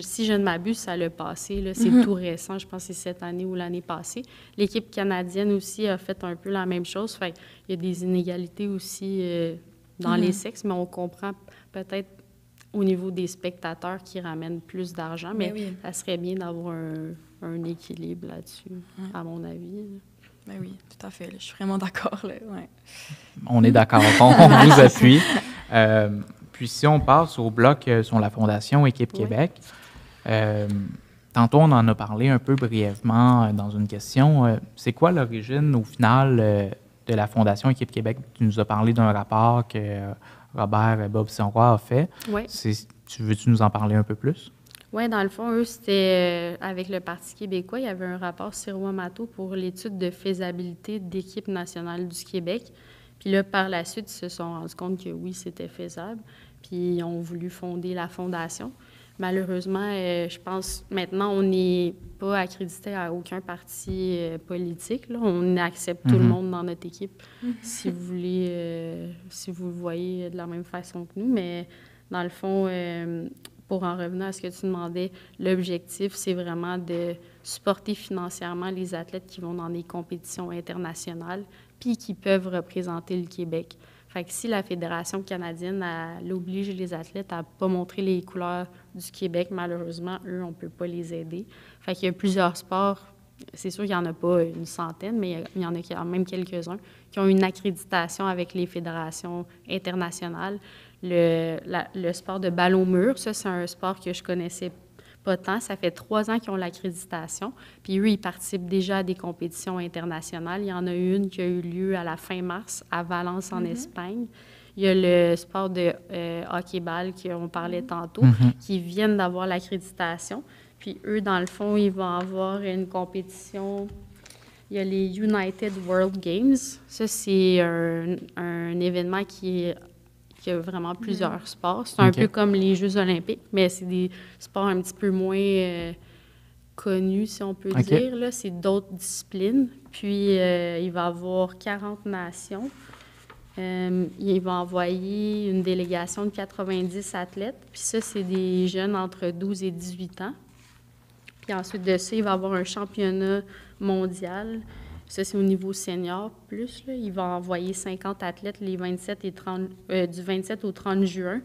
si je ne m'abuse, ça l'a passé. Là, c'est tout récent, je pense que c'est cette année ou l'année passée. L'équipe canadienne aussi a fait un peu la même chose. Fait il y a des inégalités aussi dans les sexes, mais on comprend peut-être au niveau des spectateurs qui ramènent plus d'argent, mais ça serait bien d'avoir un équilibre là-dessus, à mon avis.
Ben oui, tout à fait. Là, je suis vraiment d'accord. Là, ouais.
On est d'accord. On vous appuie. Puis si on passe au bloc sur la Fondation Équipe Québec, tantôt on en a parlé un peu brièvement dans une question. C'est quoi l'origine au final de la Fondation Équipe Québec? Tu nous as parlé d'un rapport que Robert Bob-Roy a fait.
Oui.
Veux-tu nous en parler un peu plus?
Oui, dans le fond, eux, c'était avec le Parti québécois, il y avait un rapport Sirois-Mato pour l'étude de faisabilité d'équipe nationale du Québec. Puis là, par la suite, ils se sont rendus compte que oui, c'était faisable. Puis ils ont voulu fonder la fondation. Malheureusement, je pense maintenant, on n'est pas accrédité à aucun parti politique. Là. On accepte tout le monde dans notre équipe, si vous voulez, si vous le voyez de la même façon que nous. Mais dans le fond, pour en revenir à ce que tu demandais, l'objectif, c'est vraiment de supporter financièrement les athlètes qui vont dans des compétitions internationales puis qui peuvent représenter le Québec. Fait que si la Fédération canadienne elle oblige les athlètes à ne pas montrer les couleurs du Québec, malheureusement, eux, on ne peut pas les aider. Fait qu'il y a plusieurs sports, c'est sûr qu'il n'y en a pas une centaine, mais il y en a quand même quelques-uns qui ont une accréditation avec les fédérations internationales. Le sport de ballon mur, ça, c'est un sport que je connaissais pas tant. Ça fait 3 ans qu'ils ont l'accréditation. Puis eux, ils participent déjà à des compétitions internationales. Il y en a une qui a eu lieu à la fin mars à Valence, en Espagne. Il y a le sport de hockey-ball qu'on parlait tantôt, qui viennent d'avoir l'accréditation. Puis eux, dans le fond, ils vont avoir une compétition. Il y a les United World Games. Ça, c'est un événement qui a vraiment plusieurs sports. C'est un peu comme les Jeux olympiques, mais c'est des sports un petit peu moins connus, si on peut dire. Là. C'est d'autres disciplines. Puis, il va y avoir 40 nations. Il va envoyer une délégation de 90 athlètes. Puis ça, c'est des jeunes entre 12 et 18 ans. Puis ensuite de ça, il va y avoir un championnat mondial. Ça, c'est au niveau senior plus. Là. Il va envoyer 50 athlètes les 27 et 30, du 27 au 30 juin.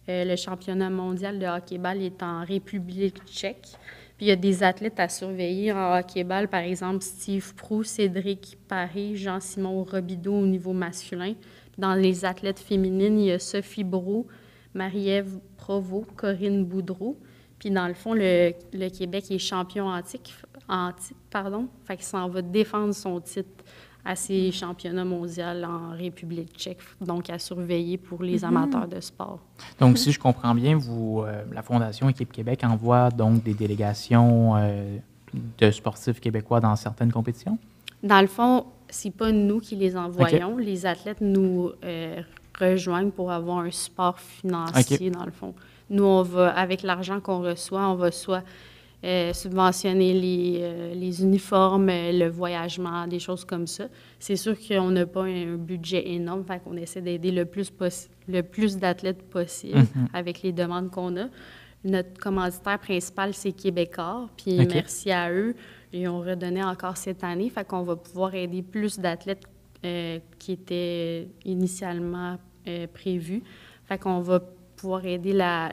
Le championnat mondial de hockey-ball est en République tchèque. Puis il y a des athlètes à surveiller en hockey-ball, par exemple Steve Proulx, Cédric Paré, Jean-Simon Robideau au niveau masculin. Dans les athlètes féminines, il y a Sophie Brault, Marie-Ève Provost, Corinne Boudreau. Puis dans le fond, le Québec est champion en titre, fait qu'il s'en va défendre son titre à ces championnats mondiaux en République tchèque, donc à surveiller pour les amateurs de sport.
Donc, si je comprends bien, la Fondation Équipe Québec envoie donc des délégations de sportifs québécois dans certaines compétitions?
Dans le fond, c'est pas nous qui les envoyons. Les athlètes nous rejoignent pour avoir un support financier, dans le fond. Nous, on va, avec l'argent qu'on reçoit, on va soit subventionner les uniformes, le voyagement, des choses comme ça. C'est sûr qu'on n'a pas un budget énorme, fait qu'on essaie d'aider le plus d'athlètes possible avec les demandes qu'on a. Notre commanditaire principal, c'est Québécois, puis merci à eux, ils ont redonné encore cette année, fait qu'on va pouvoir aider plus d'athlètes qui étaient initialement prévus. Fait qu'on va pouvoir aider la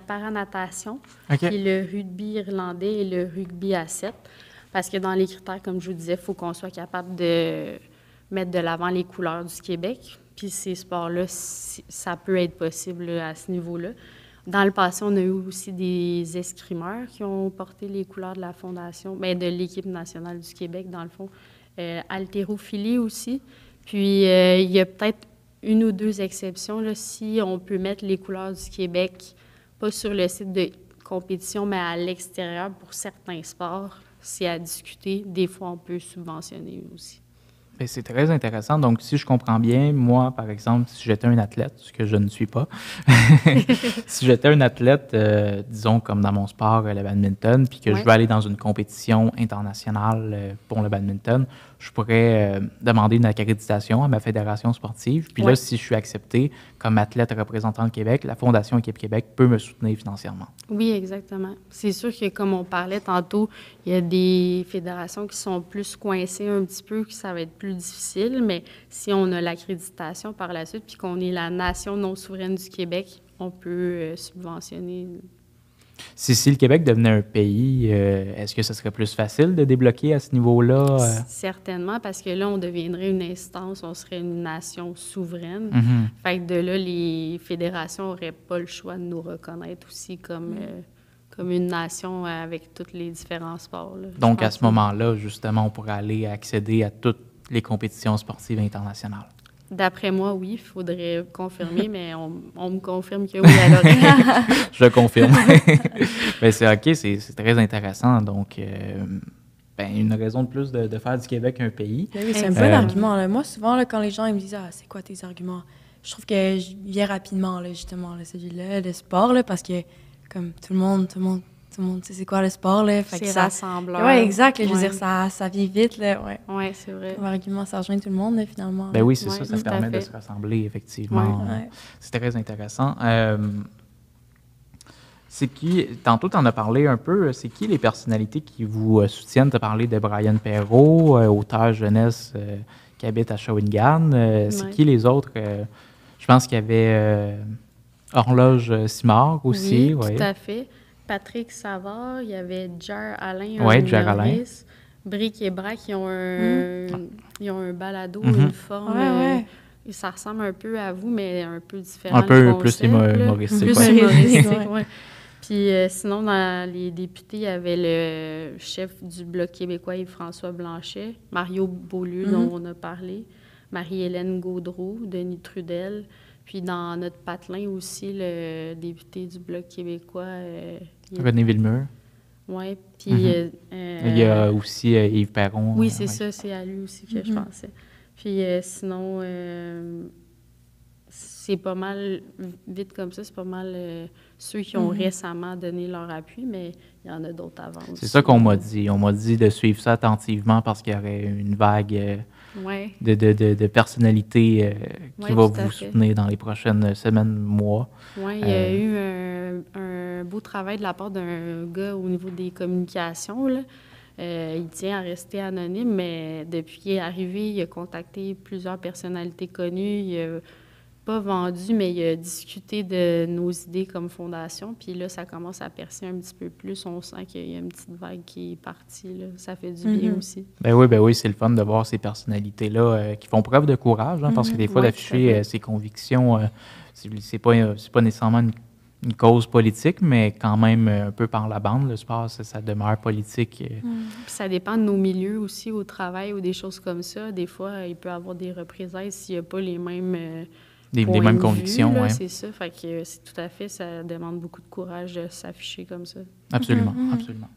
paranatation, puis le rugby irlandais et le rugby à 7. Parce que dans les critères, comme je vous disais, il faut qu'on soit capable de mettre de l'avant les couleurs du Québec. Puis ces sports-là, ça peut être possible là, à ce niveau-là. Dans le passé, on a eu aussi des escrimeurs qui ont porté les couleurs de la Fondation, bien, de l'Équipe nationale du Québec, dans le fond. Haltérophilie aussi. Puis il y a peut-être une ou deux exceptions, là, si on peut mettre les couleurs du Québec, pas sur le site de compétition, mais à l'extérieur pour certains sports, c'est à discuter. Des fois, on peut subventionner aussi.
Bien, c'est très intéressant. Donc, si je comprends bien, moi, par exemple, si j'étais un athlète, ce que je ne suis pas, si j'étais un athlète, disons comme dans mon sport, le badminton, puis que je veux aller dans une compétition internationale pour le badminton, je pourrais demander une accréditation à ma fédération sportive. Puis là, si je suis accepté comme athlète représentant le Québec, la Fondation Équipe Québec peut me soutenir financièrement.
Oui, exactement. C'est sûr que, comme on parlait tantôt, il y a des fédérations qui sont plus coincées un petit peu, que ça va être plus difficile, mais si on a l'accréditation par la suite, puis qu'on est la nation non souveraine du Québec, on peut subventionner.
Si le Québec devenait un pays, est-ce que ce serait plus facile de débloquer à ce niveau-là?
Certainement, parce que là, on deviendrait une instance, on serait une nation souveraine.
Mm-hmm.
Fait que de là, les fédérations n'auraient pas le choix de nous reconnaître aussi comme une nation avec tous les différents sports. Là,
donc, à ce moment-là, justement, on pourrait aller accéder à toutes les compétitions sportives internationales.
D'après moi, oui, il faudrait confirmer, mais on me confirme que oui, alors.
Je le confirme. Mais c'est OK, c'est très intéressant. Donc, une raison de plus de faire du Québec un pays.
Oui, c'est un bon argument. Là. Moi, souvent, là, quand les gens ils me disent « Ah, c'est quoi tes arguments? » Je trouve que je viens rapidement, là, justement, là, celui-là, le sport, là, parce que, comme tout le monde sait c'est quoi le sport, là.
C'est rassembleur.
Oui, exact. Là, je veux dire, ça vient vite, là.
Oui, c'est vrai.
L'argument, ça rejoint tout le monde, là, finalement.
Ben oui, c'est ça permet de se rassembler, effectivement.
Ouais.
C'est très intéressant. C'est qui, tantôt, tu en as parlé un peu, c'est qui les personnalités qui vous soutiennent? Tu as parlé de Brian Perrault, auteur jeunesse qui habite à Shawinigan. C'est qui les autres? Je pense qu'il y avait Horloge Simard aussi.
Oui, tout à fait. Patrick Savard, il y avait Jer Alain,
Jer Alain.
Brick et Brac, ils ont un balado, une forme. Ça ressemble un peu à vous, mais un peu différent.
Un peu plus humoristique.
Plus humoristique, oui. Puis sinon, dans les députés, il y avait le chef du Bloc québécois, Yves-François Blanchet, Mario Beaulieu, dont on a parlé, Marie-Hélène Gaudreau, Denis Trudel. Puis dans notre patelin aussi, le député du Bloc québécois.
René Villemur.
Oui, puis...
il y a aussi Yves Perron.
Oui, c'est ça, c'est à lui aussi que je pensais. Puis sinon, c'est pas mal, vite comme ça, c'est pas mal ceux qui ont récemment donné leur appui, mais il y en a d'autres avant aussi.
C'est ça qu'on m'a dit. On m'a dit de suivre ça attentivement parce qu'il y aurait une vague de personnalités qui va vous soutenir dans les prochaines semaines, mois.
Oui, il y a eu un beau travail de la part d'un gars au niveau des communications, là. Il tient à rester anonyme, mais depuis qu'il est arrivé, il a contacté plusieurs personnalités connues. Il n'a pas vendu, mais il a discuté de nos idées comme fondation. Puis là, ça commence à percer un petit peu plus. On sent qu'il y a une petite vague qui est partie. Là. Ça fait du bien aussi.
Ben oui, c'est le fun de voir ces personnalités-là qui font preuve de courage, parce que des fois, d'afficher ses convictions, c'est pas nécessairement une cause politique, mais quand même un peu par la bande, le sport, ça demeure politique.
Puis ça dépend de nos milieux aussi, au travail ou des choses comme ça. Des fois, il peut y avoir des représailles s'il n'y a pas les mêmes
les mêmes convictions.
Là, c'est ça, fait que c'est tout à fait, ça demande beaucoup de courage de s'afficher comme ça.
Absolument, absolument.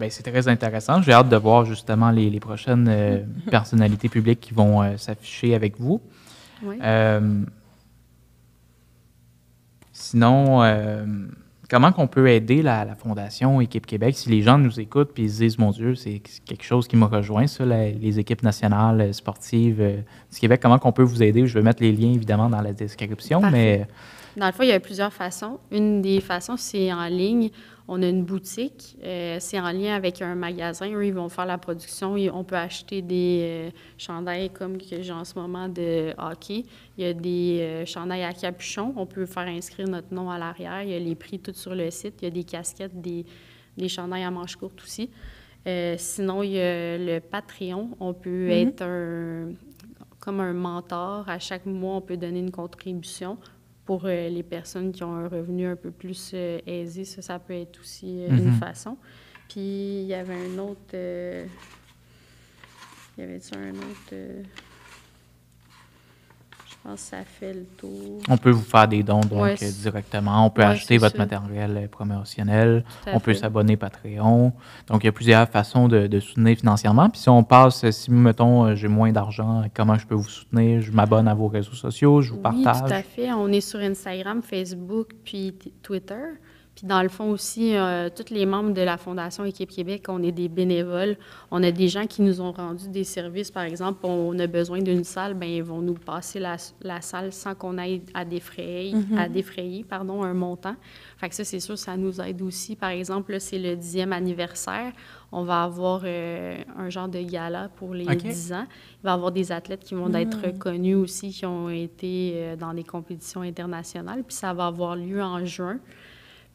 C'est très intéressant. J'ai hâte de voir justement les prochaines personnalités publiques qui vont s'afficher avec vous.
Oui.
Sinon, comment qu'on peut aider la Fondation Équipe Québec si les gens nous écoutent et se disent « Mon Dieu, c'est quelque chose qui me rejoint, ça, les équipes nationales sportives du Québec. » Comment qu'on peut vous aider? Je vais mettre les liens, évidemment, dans la description.
Parfait. Dans le fond, il y a plusieurs façons. Une des façons, c'est en ligne. On a une boutique. C'est en lien avec un magasin. Eux, ils vont faire la production. On peut acheter des chandails comme que j'ai en ce moment de hockey. Il y a des chandails à capuchon. On peut faire inscrire notre nom à l'arrière. Il y a les prix tout sur le site. Il y a des casquettes, des chandails à manches courtes aussi. Sinon, il y a le Patreon. On peut être comme un mentor. À chaque mois, on peut donner une contribution. Pour les personnes qui ont un revenu un peu plus aisé, ça peut être aussi une façon. Puis, il y avait un autre... y avait-tu un autre... je pense que ça fait le tour.
On peut vous faire des dons donc
Ouais,
directement. On peut
ouais,
acheter
c'est
votre
ça.
matériel promotionnel.
Tout à
On peut
fait.
s'abonner Patreon. Donc, il y a plusieurs façons de soutenir financièrement. Puis si on passe, si, mettons, j'ai moins d'argent, comment je peux vous soutenir? Je m'abonne à vos réseaux sociaux, je vous
Oui, tout à
partage.
fait. On est sur Instagram, Facebook, puis Twitter. Puis dans le fond aussi, tous les membres de la Fondation Équipe Québec, on est des bénévoles. On a des gens qui nous ont rendu des services. Par exemple, on a besoin d'une salle, bien, ils vont nous passer la salle sans qu'on aille à défrayer, un montant. Fait que ça, c'est sûr, ça nous aide aussi. Par exemple, là, c'est le 10e anniversaire. On va avoir un genre de gala pour les 10 ans. Il va y avoir des athlètes qui vont être reconnus aussi, qui ont été dans des compétitions internationales. Puis ça va avoir lieu en juin.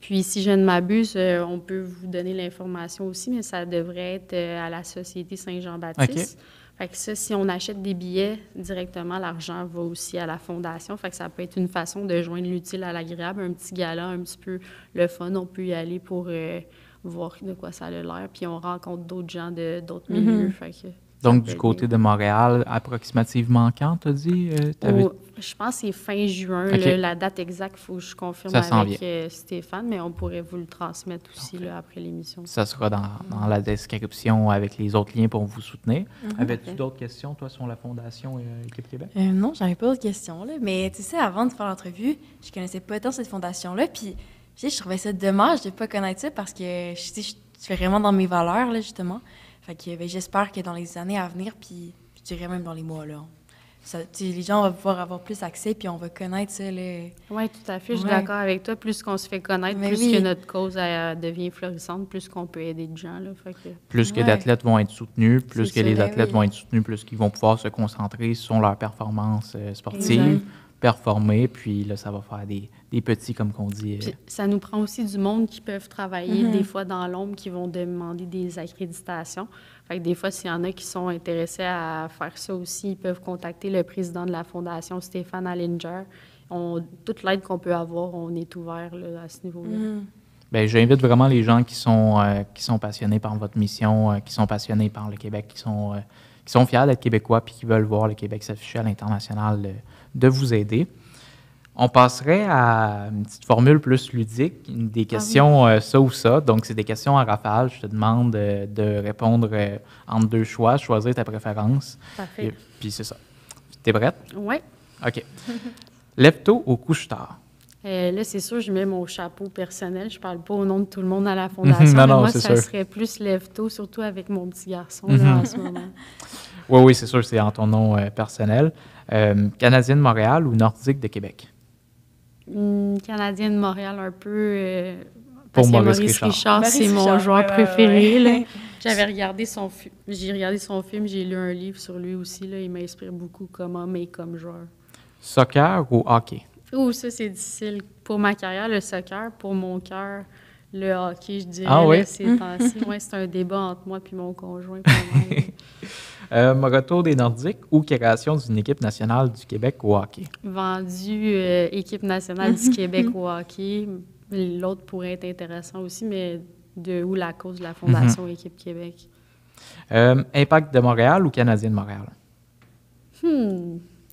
Puis, si je ne m'abuse, on peut vous donner l'information aussi, mais ça devrait être à la Société Saint-Jean-Baptiste. Fait que ça, si on achète des billets directement, l'argent va aussi à la Fondation. Fait que ça peut être une façon de joindre l'utile à l'agréable, un petit gala, un petit peu le fun. On peut y aller pour voir de quoi ça a l'air. Puis, on rencontre d'autres gens d'autres milieux. Fait que
Donc, du côté de Montréal, approximativement quand, t'as dit?
Je pense que c'est fin juin.
OK.
Là, la date exacte, il faut que je confirme
Ça s'en
avec Stéphane, mais on pourrait vous le transmettre aussi là, après l'émission.
Ça sera dans la description avec les autres liens pour vous soutenir. Avais-tu
OK.
d'autres questions, toi, sur la Fondation Équipe Québec?
Non, j'avais pas d'autres questions, là. Mais tu sais, avant de faire l'entrevue, je connaissais pas tant cette fondation-là. Puis, tu sais, je trouvais ça dommage de pas connaître ça parce que je suis vraiment dans mes valeurs, là, justement. Fait que ben, j'espère que dans les années à venir, puis je dirais même dans les mois, là, les gens vont pouvoir avoir plus accès, puis on va connaître ça, là.
Oui, tout à fait. Je suis
Ouais.
d'accord avec toi. Plus qu'on se fait connaître,
Mais
plus
oui.
que notre cause devient florissante, plus qu'on peut aider de gens. Là. Fait que...
Plus que
Ouais.
d'athlètes vont être soutenus, plus
C'est
que
ça,
les
ben
athlètes
oui.
vont être soutenus, plus qu'ils vont pouvoir se concentrer sur leur performance sportive,
Exact.
performer, puis là, ça va faire des petits, comme qu'on dit.
Puis ça nous prend aussi du monde qui peuvent travailler des fois dans l'ombre, qui vont demander des accréditations. Fait que des fois, s'il y en a qui sont intéressés à faire ça aussi, ils peuvent contacter le président de la Fondation, Stéphane Allinger. Toute l'aide qu'on peut avoir, on est ouvert là, à ce niveau-là.
Bien, j'invite vraiment les gens qui sont passionnés par votre mission, qui sont passionnés par le Québec, qui sont fiers d'être québécois puis qui veulent voir le Québec s'afficher à l'international, de vous aider. On passerait à une petite formule plus ludique, des questions ça ou ça. Donc, c'est des questions en rafale. Je te demande de répondre entre deux choix, choisir ta préférence.
Parfait.
Et puis, c'est ça. T'es prête?
Oui.
OK. Lève-tôt ou couche-tard?
Là, c'est sûr, je mets mon chapeau personnel. Je parle pas au nom de tout le monde à la Fondation.
Non,
mais
non,
moi,
c'est
ça
sûr.
serait plus lève-tôt, surtout avec mon petit garçon là, en ce moment.
Oui, c'est sûr, c'est en ton nom personnel. Canadien de Montréal ou Nordique de Québec?
Canadien de Montréal, un peu.
Pour
Parce que
Maurice
Maurice
Richard.
Richard,
Maurice
c'est mon
Richard,
joueur
ouais,
préféré.
ouais.
Là. J'ai regardé son film, j'ai lu un livre sur lui aussi. Là. Il m'inspire beaucoup comme homme et comme joueur.
Soccer ou hockey?
Ouh, ça, c'est difficile. Pour ma carrière, le soccer. Pour mon cœur, le hockey, je dirais.
Ah oui?
Là, ces temps-ci. Ouais, c'est un débat entre moi et mon conjoint. Pas mal.
Retour des Nordiques ou création d'une équipe nationale du Québec au hockey?
Vendu équipe nationale du Québec au hockey. L'autre pourrait être intéressant aussi, mais de où la cause de la Fondation Équipe Québec?
Impact de Montréal ou Canadien de Montréal?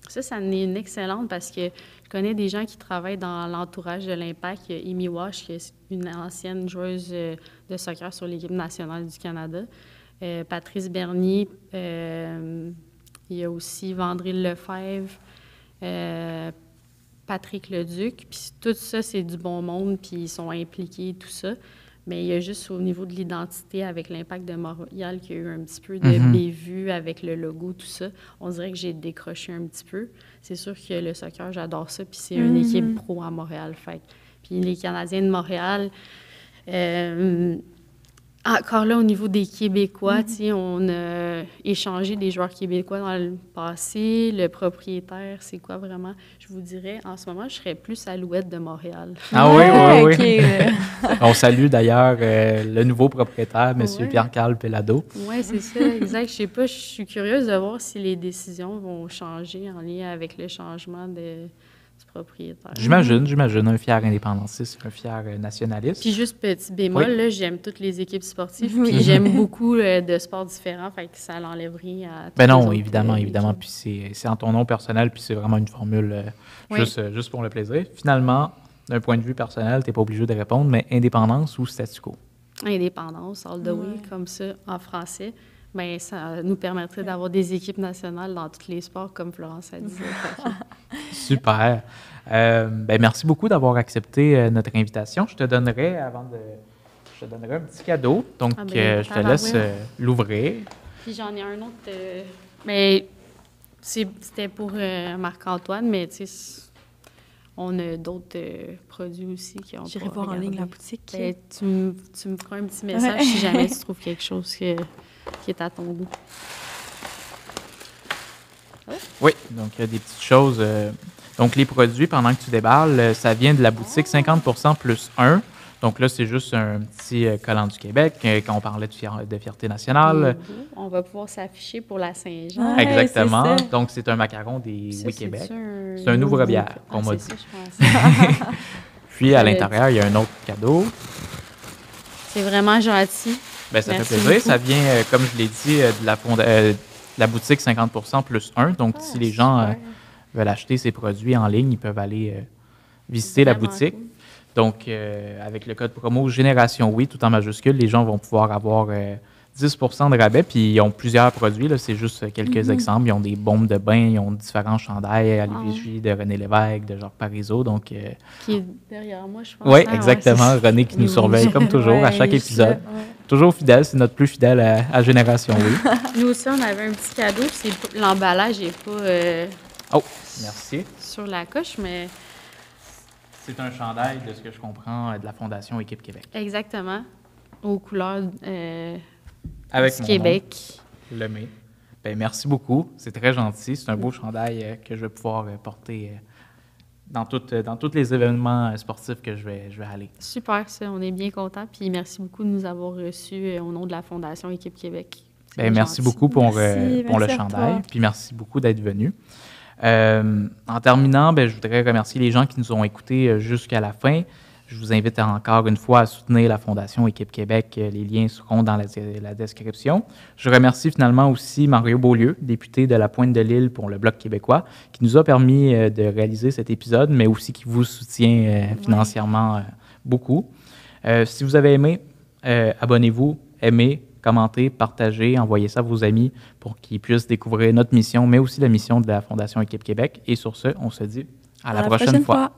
Ça en est une excellente parce que je connais des gens qui travaillent dans l'entourage de l'Impact. Il y a Amy Walsh, qui est une ancienne joueuse de soccer sur l'équipe nationale du Canada. Patrice Bernier. Il y a aussi Vandril Lefebvre. Patrick Leduc. Puis tout ça, c'est du bon monde, puis ils sont impliqués, tout ça. Mais il y a juste au niveau de l'identité avec l'Impact de Montréal qu'il y a eu un petit peu de bévue avec le logo, tout ça. On dirait que j'ai décroché un petit peu. C'est sûr que le soccer, j'adore ça, puis c'est une équipe pro à Montréal. Fait. Puis les Canadiens de Montréal, encore là, au niveau des Québécois, tu sais, on a échangé des joueurs québécois dans le passé. Le propriétaire, c'est quoi vraiment? Je vous dirais, en ce moment, je serais plus Alouette de Montréal.
Ah oui.
OK.
On salue d'ailleurs le nouveau propriétaire, M.
Ouais.
Pierre-Carl Pellado.
Oui, c'est ça, exact. Je sais pas, je suis curieuse de voir si les décisions vont changer en lien avec le changement propriétaire.
J'imagine, un fier indépendantiste, un fier nationaliste.
Puis juste petit bémol,
Oui.
là, j'aime toutes les équipes sportives,
Oui.
puis j'aime beaucoup de sports différents, fait que ça l'enlève rien à toutes
Ben
les
non,
autres,
évidemment.
équipes.
Puis c'est en ton nom personnel, puis c'est vraiment une formule
Oui.
juste pour le plaisir. Finalement, d'un point de vue personnel, tu n'es pas obligé de répondre, mais indépendance ou statu quo?
Indépendance, all the way,
Ouais.
comme ça, en français, ben ça nous permettrait d'avoir des équipes nationales dans tous les sports, comme Florence a dit. Fait que-
Super. Ben merci beaucoup d'avoir accepté notre invitation. Je te donnerai un petit cadeau. Donc,
Ah ben,
je te laisse l'ouvrir.
Puis j'en ai un autre, mais c'était pour Marc-Antoine, mais tu sais, on a d'autres produits aussi qui ont
J'irai
pas
voir en ligne
regardé.
la boutique.
Ben, tu me feras un petit message si jamais tu trouves quelque chose qui est à ton goût.
Oui, donc il y a des petites choses. Donc, les produits, pendant que tu déballes, ça vient de la boutique 50% plus 1. Donc là, c'est juste un petit collant du Québec. Quand on parlait de fierté nationale.
On va pouvoir s'afficher pour la Saint-Jean.
Ouais,
Exactement.
c'est ça.
Donc, c'est un macaron des
Ça,
Oui Québec.
c'est-tu
C'est un ouvre-bière,
Ah,
qu'on m'a
c'est
dit.
ça, je pense.
Puis, à l'intérieur, il y a un autre cadeau.
C'est vraiment gentil.
Ben, ça
Merci
fait plaisir.
beaucoup.
Ça vient, comme je l'ai dit, de la boutique 50% plus 1. Donc,
Ah,
si les gens
super.
veulent acheter ces produits en ligne, ils peuvent aller visiter la
Vraiment
boutique.
cool.
Donc, avec le code promo Génération Oui, tout en majuscule, les gens vont pouvoir avoir 10% de rabais. Puis, ils ont plusieurs produits. Là, c'est juste quelques exemples. Ils ont des bombes de bain, ils ont différents chandails à l'effigie de René Lévesque, de Jacques Parizeau. Donc,
Qui est derrière moi, je pense.
oui,
Ah, ouais,
exactement.
c'est ça.
René qui nous
Oui,
surveille comme toujours à
Ouais,
chaque
je-
épisode.
ouais.
Toujours fidèle, c'est notre plus fidèle à Génération Oui.
Nous aussi, on avait un petit cadeau. L'emballage n'est pas
Oh, merci.
sur la coche, mais
C'est un chandail, de ce que je comprends, de la Fondation Équipe Québec.
exactement aux couleurs
Avec
du
mon
Québec.
nom, Lemay. Ben, merci beaucoup. C'est très gentil. C'est un beau chandail que je vais pouvoir porter dans tous les événements sportifs que je vais aller.
Super, ça. On est bien contents. Puis merci beaucoup de nous avoir reçus au nom de la Fondation Équipe Québec. C'est
Ben, merci
gentil.
beaucoup pour
Merci,
le
merci à
chandail.
toi.
Puis merci beaucoup d'être venu. En terminant, ben, je voudrais remercier les gens qui nous ont écoutés jusqu'à la fin. Je vous invite encore une fois à soutenir la Fondation Équipe Québec. Les liens seront dans la description. Je remercie finalement aussi Mario Beaulieu, député de la Pointe-de-l'Île pour le Bloc québécois, qui nous a permis de réaliser cet épisode, mais aussi qui vous soutient financièrement beaucoup. Si vous avez aimé, abonnez-vous, aimez, commentez, partagez, envoyez ça à vos amis pour qu'ils puissent découvrir notre mission, mais aussi la mission de la Fondation Équipe Québec. Et sur ce, on se dit à la prochaine fois.